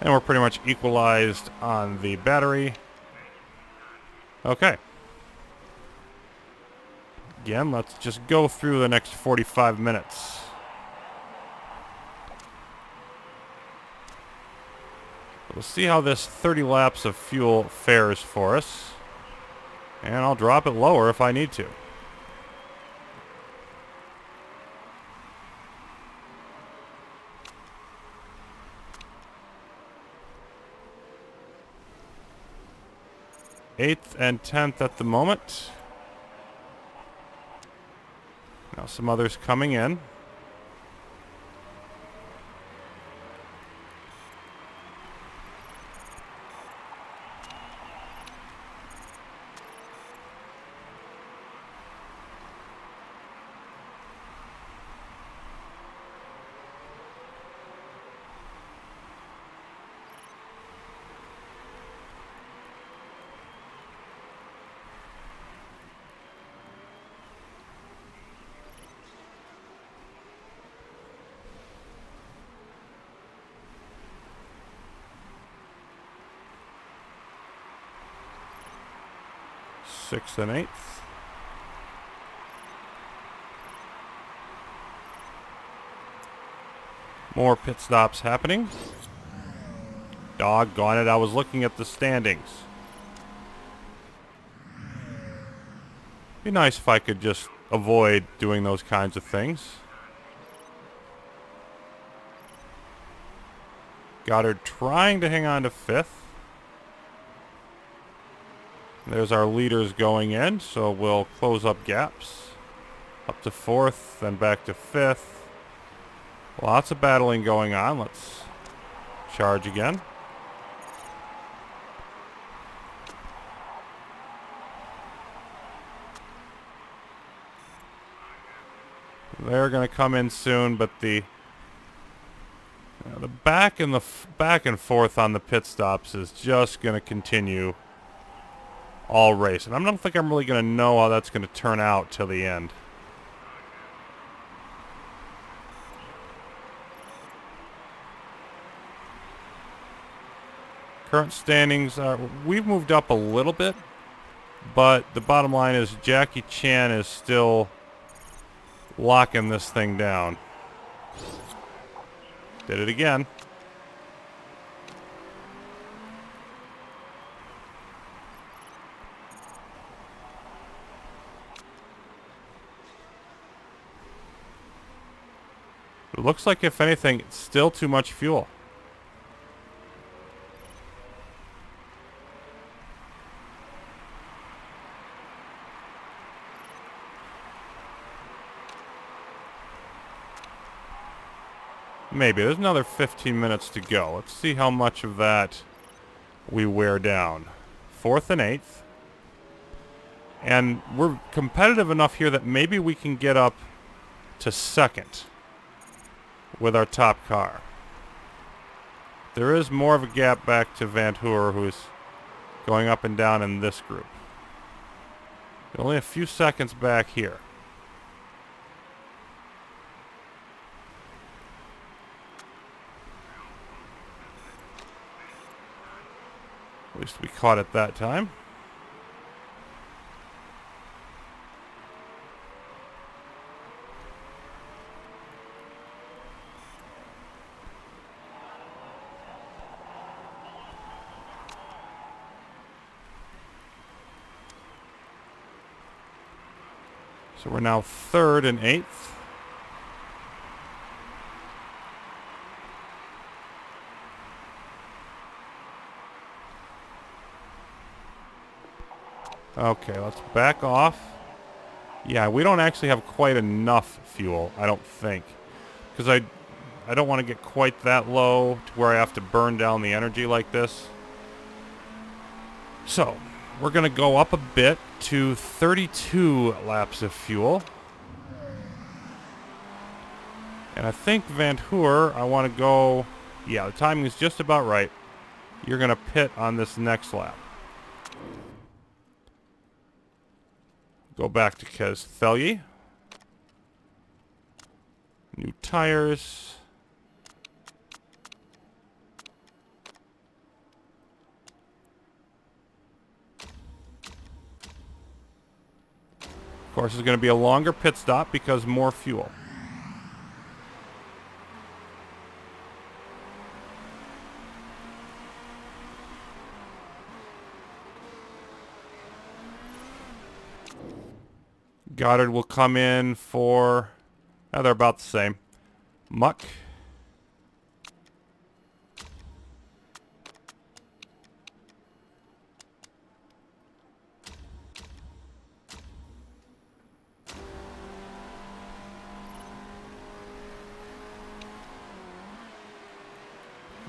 Speaker 1: And we're pretty much equalized on the battery. Okay. Again, let's just go through the next 45 minutes. We'll see how this 30 laps of fuel fares for us. And I'll drop it lower if I need to. Eighth and 10th at the moment. Now some others coming in. Sixth and 8th. More pit stops happening. Doggone it, I was looking at the standings. Be nice if I could just avoid doing those kinds of things. Goddard trying to hang on to 5th. There's our leaders going in, so we'll close up gaps. Up to 4th, then back to 5th. Lots of battling going on. Let's charge again. They're going to come in soon, but the back and forth on the pit stops is just going to continue all race. And I don't think I'm really going to know how that's going to turn out till the end. Current standings are, we've moved up a little bit, but the bottom line is Jackie Chan is still locking this thing down. Did it again. It looks like, if anything, it's still too much fuel. Maybe. There's another 15 minutes to go. Let's see how much of that we wear down. 4th and 8th. And we're competitive enough here that maybe we can get up to 2nd with our top car. There is more of a gap back to Van Hoor, who's going up and down in this group. Only a few seconds back here. At least we caught it that time. So we're now 3rd and 8th. Okay, let's back off. Yeah, we don't actually have quite enough fuel, I don't think. Because I don't want to get quite that low to where I have to burn down the energy like this. So, we're going to go up a bit to 32 laps of fuel. And I think Van Hoor, I want to go... Yeah, the timing is just about right. You're going to pit on this next lap. Go back to Kestelje. New tires. Of course, it's going to be a longer pit stop because more fuel. Goddard will come in for... they're about the same. Muck.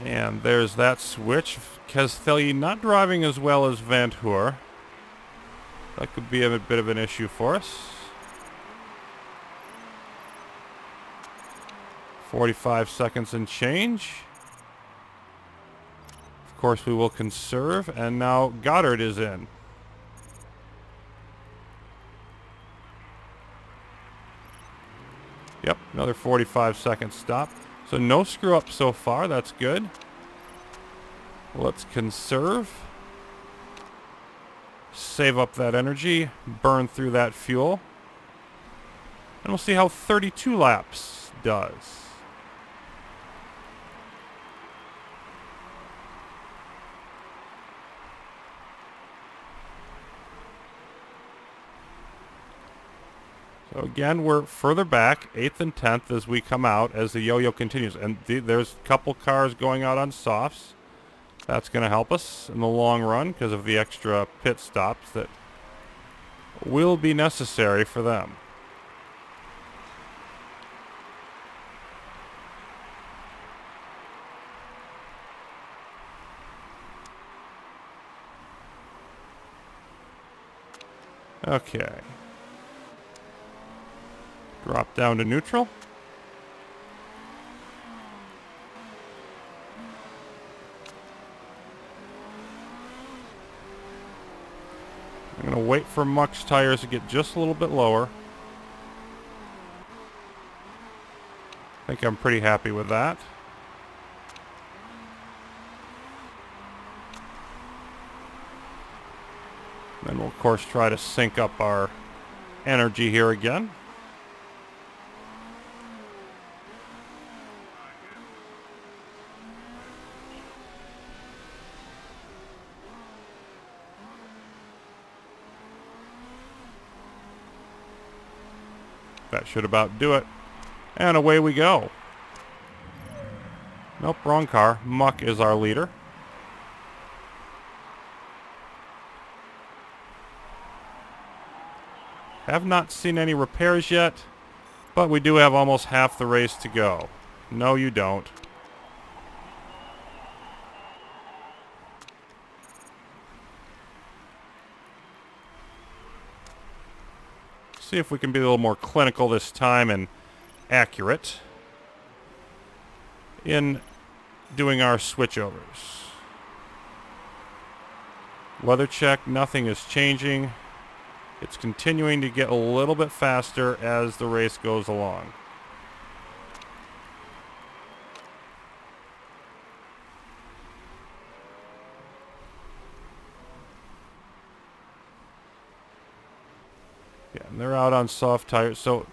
Speaker 1: And there's that switch. Kestelje not driving as well as Van Hoor. That could be a bit of an issue for us. 45 seconds and change. Of course, we will conserve. And now Goddard is in. Yep, another 45-second stop. So no screw up so far. That's good. Let's conserve. Save up that energy. Burn through that fuel. And we'll see how 32 laps does. Again, we're further back, 8th and 10th as we come out, as the yo-yo continues. And there's a couple cars going out on softs. That's going to help us in the long run because of the extra pit stops that will be necessary for them. Okay. Drop down to neutral. I'm going to wait for Muck's tires to get just a little bit lower. I think I'm pretty happy with that. Then we'll, of course, try to sync up our energy here again. That should about do it. And away we go. Nope, wrong car. Muck is our leader. Have not seen any repairs yet, but we do have almost half the race to go. No, you don't. See if we can be a little more clinical this time and accurate in doing our switchovers. Weather check, nothing is changing. It's continuing to get a little bit faster as the race goes along. Yeah, and they're out on soft tires. So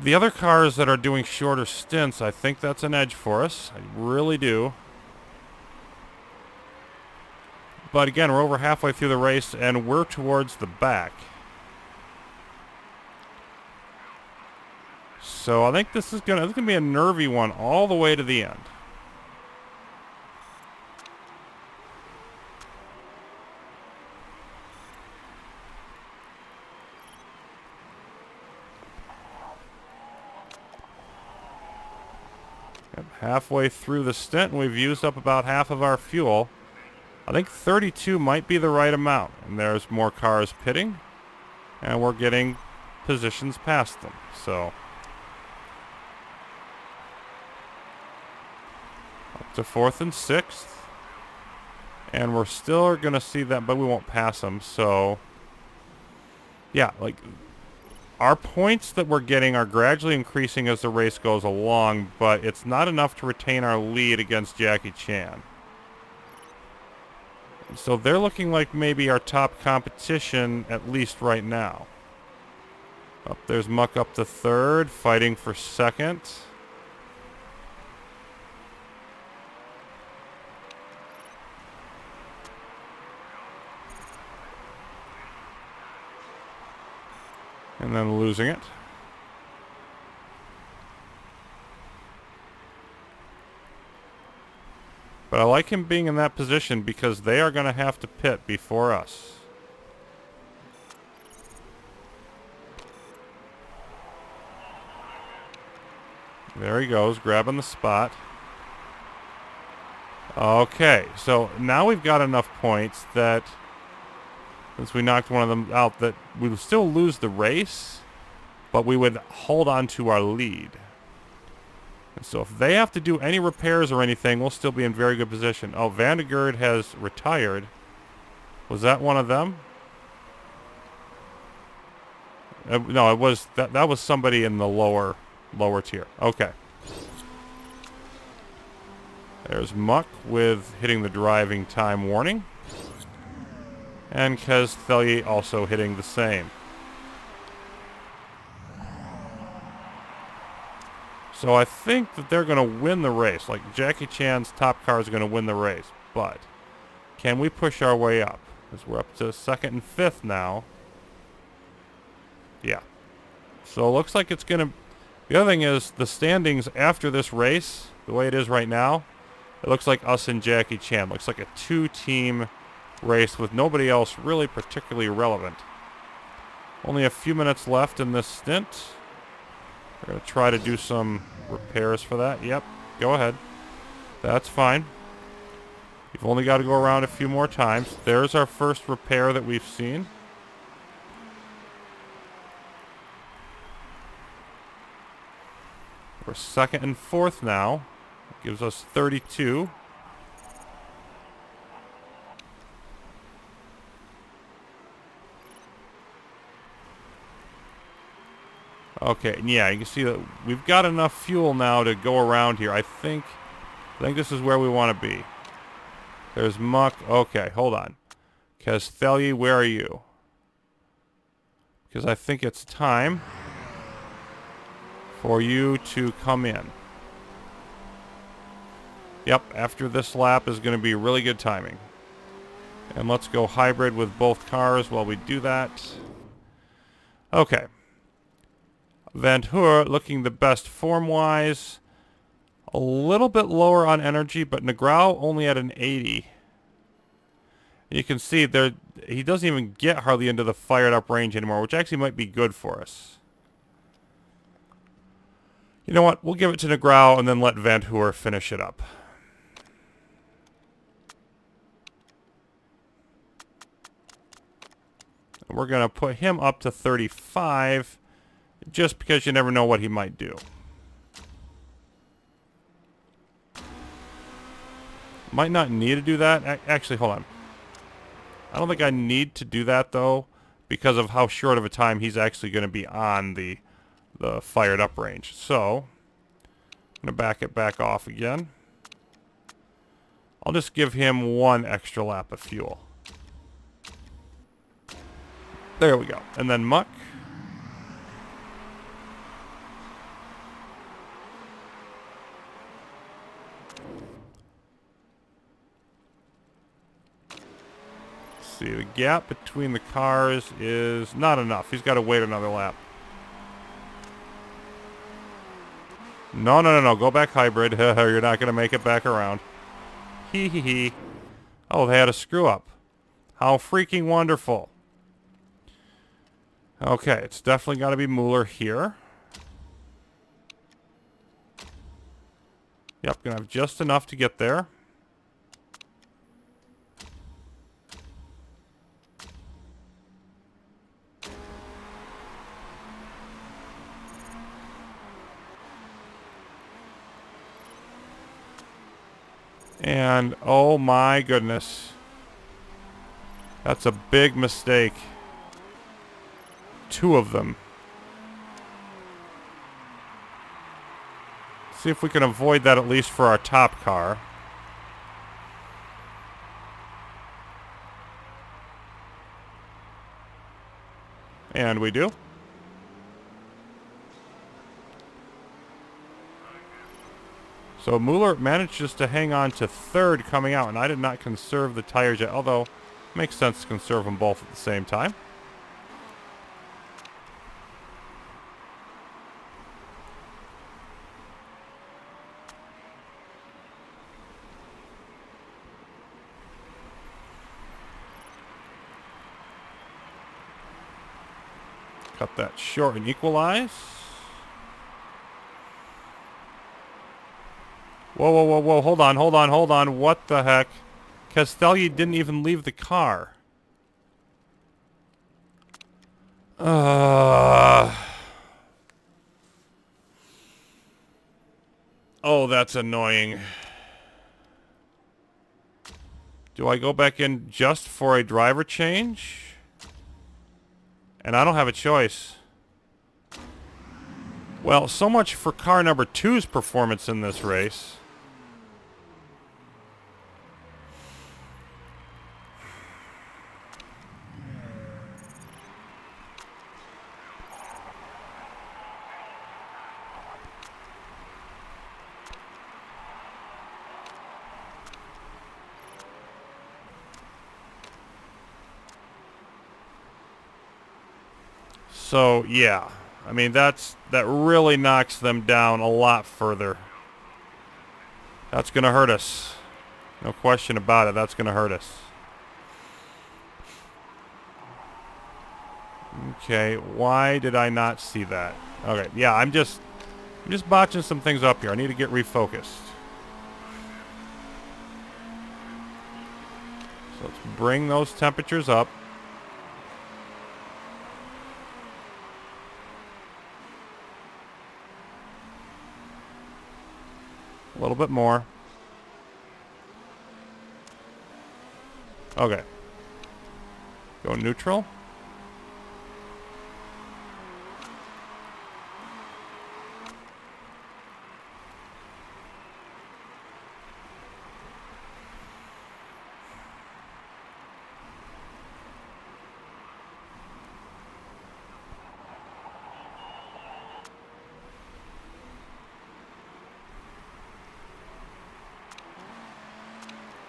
Speaker 1: the other cars that are doing shorter stints, I think that's an edge for us. I really do. But again, we're over halfway through the race, and we're towards the back. So I think this is gonna be a nervy one all the way to the end. Halfway through the stint, and we've used up about half of our fuel. I think 32 might be the right amount. And there's more cars pitting, and we're getting positions past them. So up to 4th and 6th. And we're still going to see that, but we won't pass them. So yeah, like, our points that we're getting are gradually increasing as the race goes along, but it's not enough to retain our lead against Jackie Chan. So they're looking like maybe our top competition, at least right now. Up there's Muck up to 3rd, fighting for 2nd. And then losing it. But I like him being in that position because they are going to have to pit before us. There he goes, grabbing the spot. Okay, so now we've got enough points that, since we knocked one of them out, that we would still lose the race, but we would hold on to our lead. And so if they have to do any repairs or anything, we'll still be in very good position. Oh, Vandergerd has retired. Was that one of them? No, it was that was somebody in the lower tier. Okay. There's Muck with hitting the driving time warning. And Kez also hitting the same. So I think that they're going to win the race. Like, Jackie Chan's top car is going to win the race. But can we push our way up? Because we're up to 2nd and 5th now. Yeah. So it looks like it's going to... The other thing is, the standings after this race, the way it is right now, it looks like us and Jackie Chan. Looks like a two-team race with nobody else really particularly relevant. Only a few minutes left in this stint. We're going to try to do some repairs for that. Yep, go ahead. That's fine. You've only got to go around a few more times. There's our first repair that we've seen. We're second and fourth now. Gives us 32. Okay, yeah, you can see that we've got enough fuel now to go around here. I think this is where we want to be. There's muck. Okay, hold on. Castelli, where are you? Because I think it's time for you to come in. Yep, after this lap is going to be really good timing. And let's go hybrid with both cars while we do that. Okay. Van Hoor looking the best form-wise. A little bit lower on energy, but Negrao only at an 80. You can see there he doesn't even get hardly into the fired up range anymore, which actually might be good for us. You know what? We'll give it to Negrao and then let Van Hoor finish it up. We're going to put him up to 35 just because you never know what he might do. Might not need to do that. Actually, hold on. I don't think I need to do that, though, because of how short of a time he's actually going to be on the fired up range. So, I'm going to back it back off again. I'll just give him one extra lap of fuel. There we go. And then Muck. See, the gap between the cars is not enough. He's got to wait another lap. No. Go back hybrid. You're not going to make it back around. Hee hee hee. Oh, they had a screw up. How freaking wonderful. Okay, it's definitely got to be Mueller here. Yep, going to have just enough to get there. And, oh my goodness. That's a big mistake. Two of them. See if we can avoid that at least for our top car. And we do. So Mueller manages to hang on to third coming out, and I did not conserve the tires yet, although it makes sense to conserve them both at the same time. Cut that short and equalize. Whoa. Hold on. What the heck? Castelli didn't even leave the car. Oh, that's annoying. Do I go back in just for a driver change? And I don't have a choice. Well, so much for car number 2's performance in this race. So, yeah. I mean, that really knocks them down a lot further. That's going to hurt us. No question about it. That's going to hurt us. Okay, why did I not see that? Okay, yeah, I'm just botching some things up here. I need to get refocused. So let's bring those temperatures up. A little bit more. Okay. Go neutral.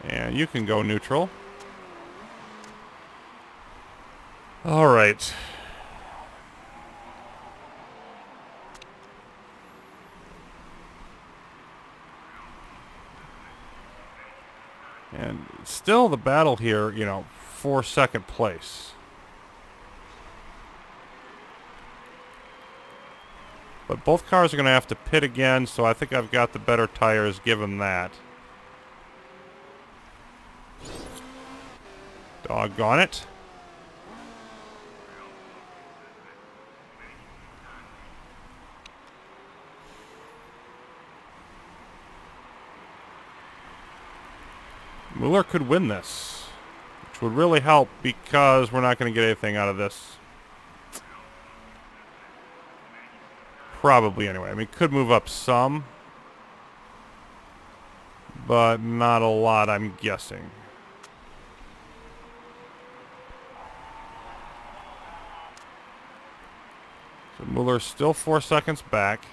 Speaker 1: And you can go neutral. All right. And still the battle here, you know, for second place. But both cars are going to have to pit again, so I think I've got the better tires given that. Doggone it. Mueller could win this, which would really help because we're not going to get anything out of this. Probably anyway. I mean, could move up some, but not a lot, I'm guessing. So Mueller's still 4 seconds back.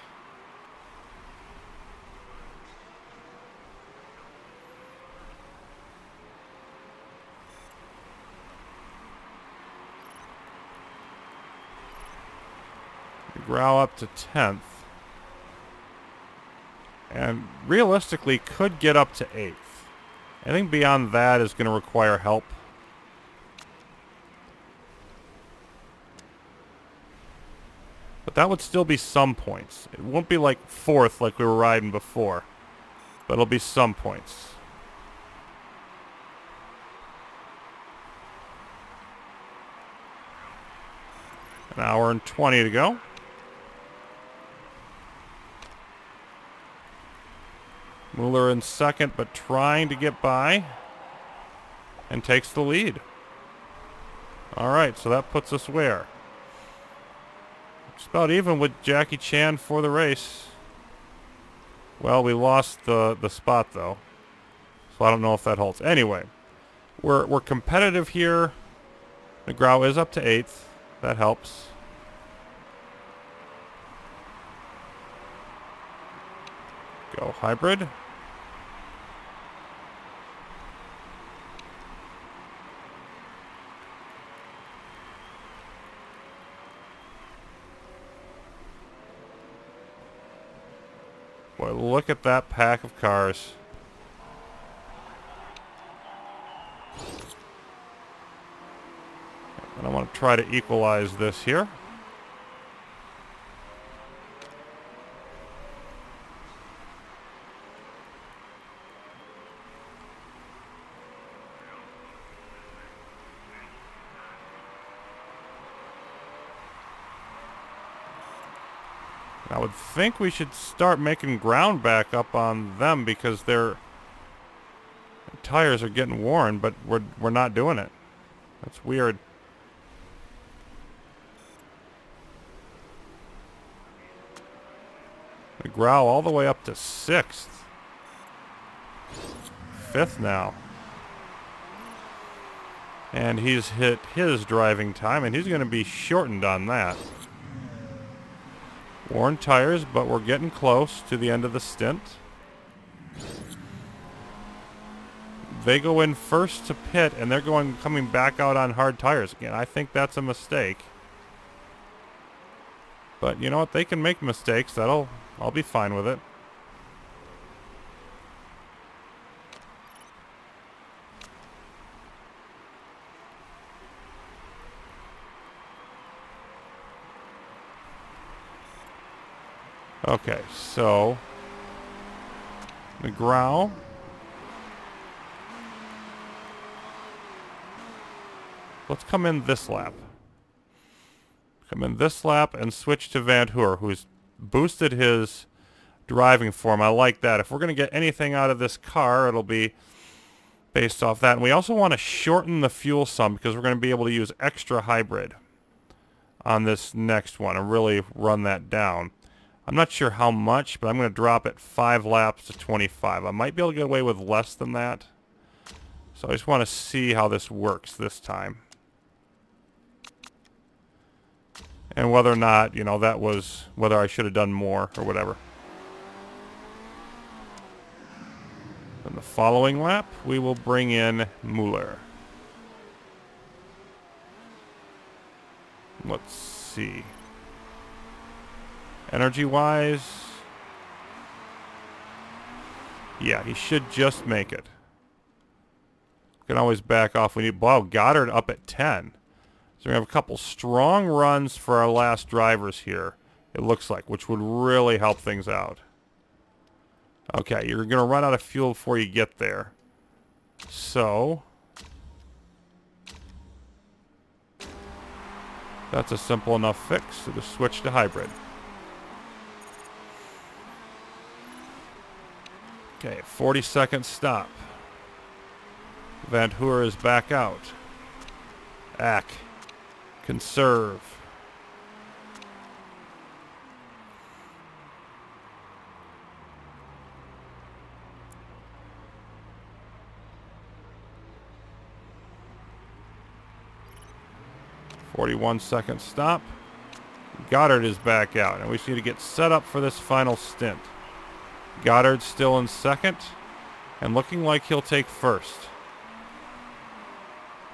Speaker 1: McGraw up to 10th. And realistically could get up to 8th. Anything beyond that is going to require help. But that would still be some points. It won't be like 4th like we were riding before. But it'll be some points. An hour and 20 to go. Mueller in second, but trying to get by. And takes the lead. Alright, so that puts us where? Just about even with Jackie Chan for the race. Well, we lost the spot, though. So I don't know if that holds. Anyway, we're competitive here. McGraw is up to 8th. That helps. Go hybrid. Boy, look at that pack of cars. And I want to try to equalize this here. I would think we should start making ground back up on them because their tires are getting worn, but we're not doing it. That's weird. McGraw all the way up to 6th. 5th now. And he's hit his driving time, and he's going to be shortened on that. Worn tires, but we're getting close to the end of the stint. They go in first to pit, and they're coming back out on hard tires again. I think that's a mistake. But you know what? They can make mistakes. I'll be fine with it. Okay, so McGraw. Let's come in this lap. Come in this lap and switch to Van Hoor, who's boosted his driving form. I like that. If we're going to get anything out of this car, it'll be based off that. And we also want to shorten the fuel some because we're going to be able to use extra hybrid on this next one and really run that down. I'm not sure how much, but I'm going to drop it 5 laps to 25. I might be able to get away with less than that. So I just want to see how this works this time. And whether or not, you know, that was, whether I should have done more or whatever. In the following lap, we will bring in Mueller. Let's see. Energy-wise, yeah, he should just make it. Can always back off. We need, wow, Goddard up at 10. So we have a couple strong runs for our last drivers here, it looks like, which would really help things out. Okay, you're going to run out of fuel before you get there. So that's a simple enough fix. So just switch to hybrid. Okay, 40-second stop. Van Hoor is back out. Ack. Conserve. "41-second stop. Goddard is back out, and we just need to get set up for this final stint. Goddard's still in second, and looking like he'll take first.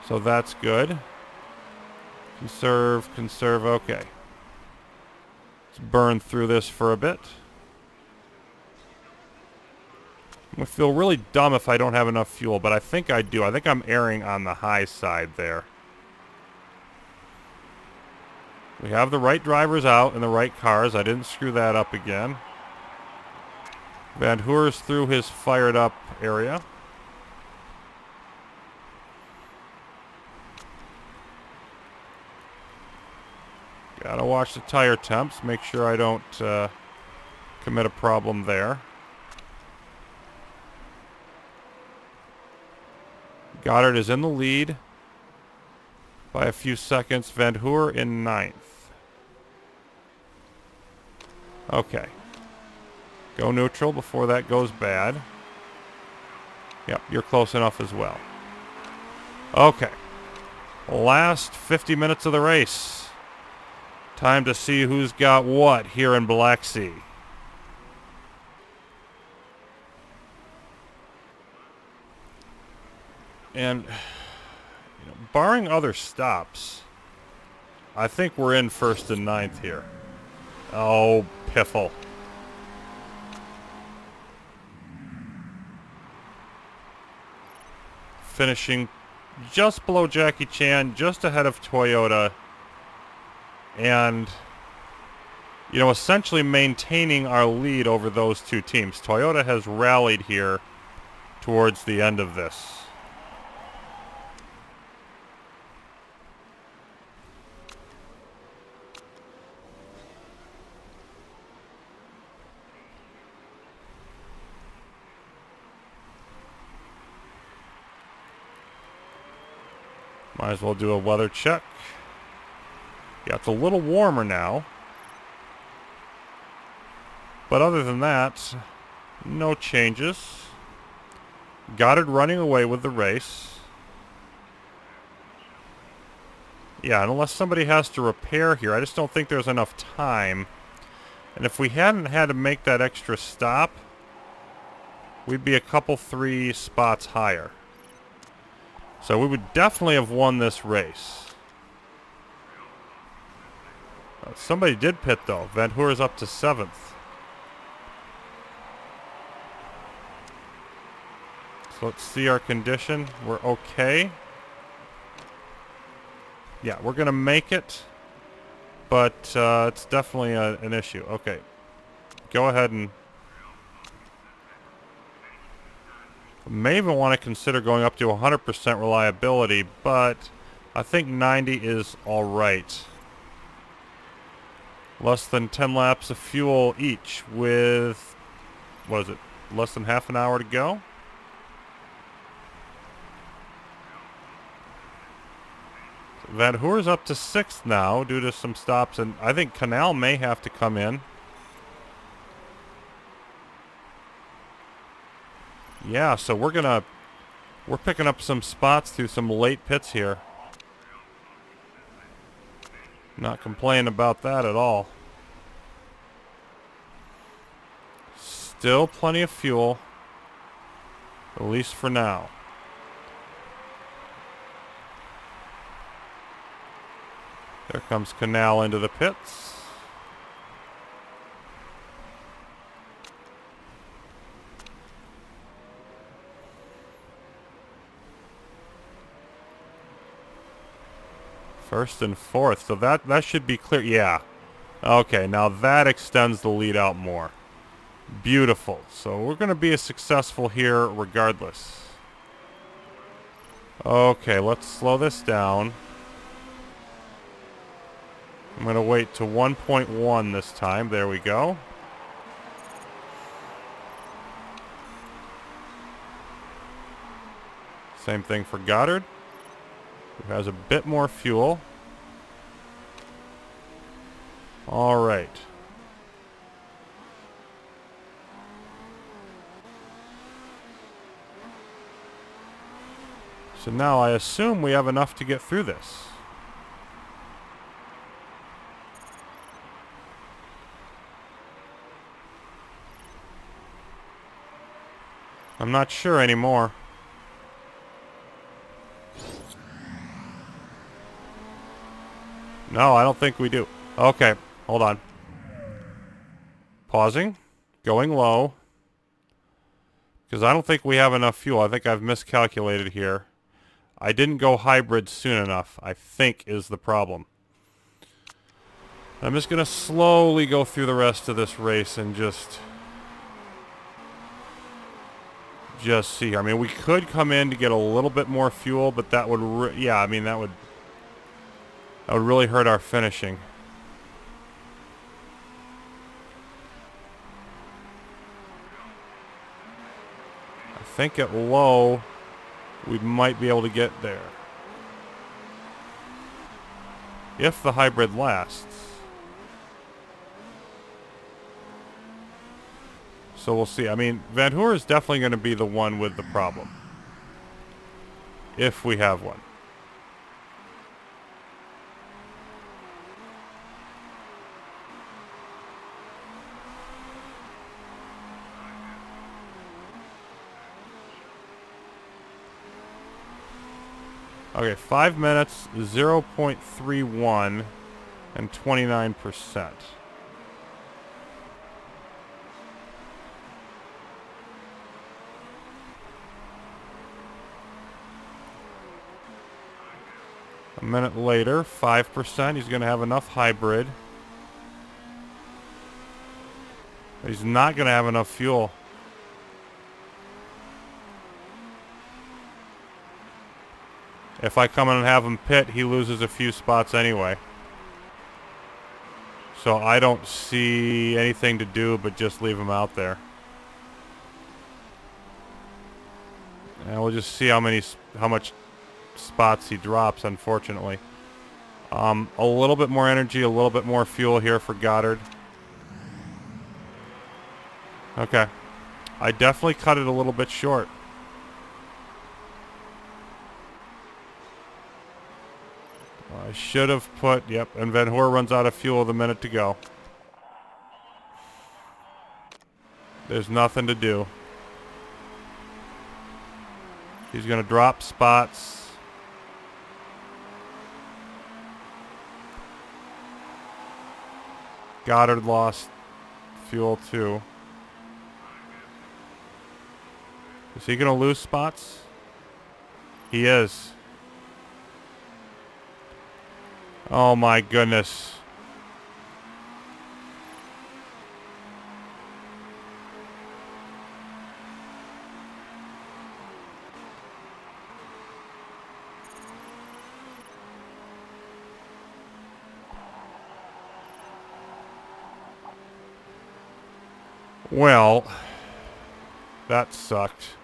Speaker 1: So that's good. Conserve, conserve, okay. Let's burn through this for a bit. I'm going to feel really dumb if I don't have enough fuel, but I think I do. I think I'm erring on the high side there. We have the right drivers out in the right cars. I didn't screw that up again. Van Hoor's through his fired up area. Gotta watch the tire temps, make sure I don't commit a problem there. Goddard is in the lead by a few seconds. Van Hoor in 9th. Okay. Go neutral before that goes bad. Yep, you're close enough as well. Okay. Last 50 minutes of the race. Time to see who's got what here in Black Sea. And, you know, barring other stops, I think we're in 1st and 9th here. Oh, piffle. Finishing just below Jackie Chan, just ahead of Toyota. And, you know, essentially maintaining our lead over those two teams. Toyota has rallied here towards the end of this. Might as well do a weather check. Yeah, it's a little warmer now. But other than that, no changes. Goddard running away with the race. Yeah, and unless somebody has to repair here, I just don't think there's enough time. And if we hadn't had to make that extra stop, we'd be a couple 3 spots higher. So we would definitely have won this race. Somebody did pit, though. Van Hoor's up to 7th. So let's see our condition. We're okay. Yeah, we're going to make it. But it's definitely an issue. Okay. Go ahead and... May even want to consider going up to 100% reliability, but I think 90 is alright. Less than 10 laps of fuel each with, what is it, less than half an hour to go? Van Hoor's up to 6th now due to some stops, and I think Canal may have to come in. Yeah, so we're picking up some spots through some late pits here. Not complaining about that at all. Still plenty of fuel, at least for now. There comes Canal into the pits. First and 4th, so that should be clear. Yeah. Okay, now that extends the lead out more. Beautiful. So we're going to be successful here regardless. Okay, let's slow this down. I'm going to wait to 1.1 this time. There we go. Same thing for Goddard, who has a bit more fuel. All right. So now I assume we have enough to get through this. I'm not sure anymore. No, I don't think we do. Okay, hold on. Pausing. Going low. Because I don't think we have enough fuel. I think I've miscalculated here. I didn't go hybrid soon enough, I think is the problem. I'm just going to slowly go through the rest of this race and just see. I mean, we could come in to get a little bit more fuel, but that would, yeah, I mean, that would really hurt our finishing. I think at low, we might be able to get there. If the hybrid lasts. So we'll see. I mean, Van Hoor is definitely going to be the one with the problem. If we have one. Okay, 5 minutes, 0.31, and 29%. A minute later, 5%. He's going to have enough hybrid. He's not going to have enough fuel. If I come in and have him pit, he loses a few spots anyway. So I don't see anything to do but just leave him out there. And we'll just see how much spots he drops, unfortunately. A little bit more energy, a little bit more fuel here for Goddard. Okay. I definitely cut it a little bit short. I should have put, yep, and Van Hoor runs out of fuel with a minute to go. There's nothing to do. He's going to drop spots. Goddard lost fuel too. Is he going to lose spots? He is. Oh my goodness. Well, that sucked.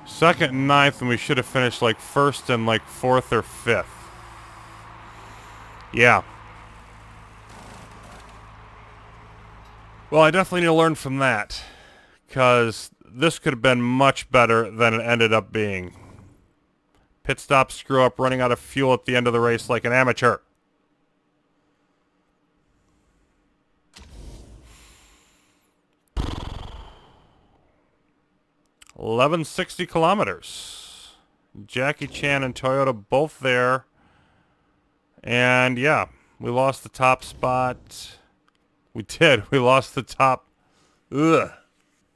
Speaker 1: Second and ninth, and we should have finished like first and like fourth or fifth. Yeah. Well, I definitely need to learn from that, because this could have been much better than it ended up being. Pit stop screw up, running out of fuel at the end of the race like an amateur. 1160 kilometers. Jackie Chan and Toyota both there. And yeah, we lost the top spot. We did. We lost the top. Ugh.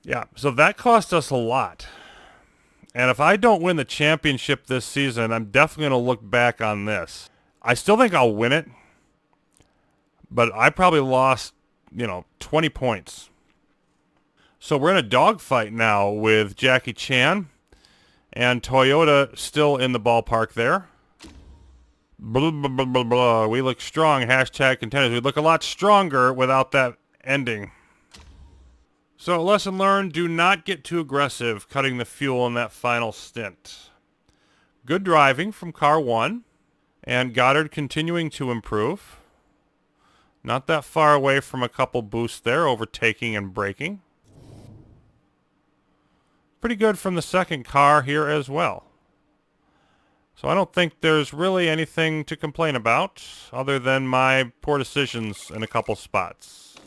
Speaker 1: Yeah, so that cost us a lot. And if I don't win the championship this season, I'm definitely going to look back on this. I still think I'll win it. But I probably lost, 20 points. So we're in a dogfight now with Jackie Chan and Toyota still in the ballpark there. Blah, blah, blah, blah, blah. We look strong, hashtag contenders. We look a lot stronger without that ending. So lesson learned, do not get too aggressive cutting the fuel in that final stint. Good driving from car 1, and Goddard continuing to improve. Not that far away from a couple boosts there, overtaking and braking. Pretty good from the second car here as well. So I don't think there's really anything to complain about other than my poor decisions in a couple spots.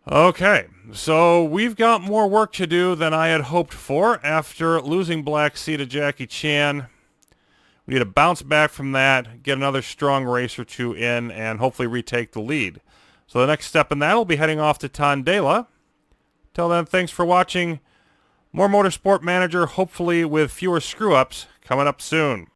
Speaker 1: Okay, so we've got more work to do than I had hoped for after losing Black Sea to Jackie Chan. We need to bounce back from that, get another strong race or two in, and hopefully retake the lead. So the next step in that will be heading off to Tandela. Till then, thanks for watching. More Motorsport Manager, hopefully with fewer screw-ups, coming up soon.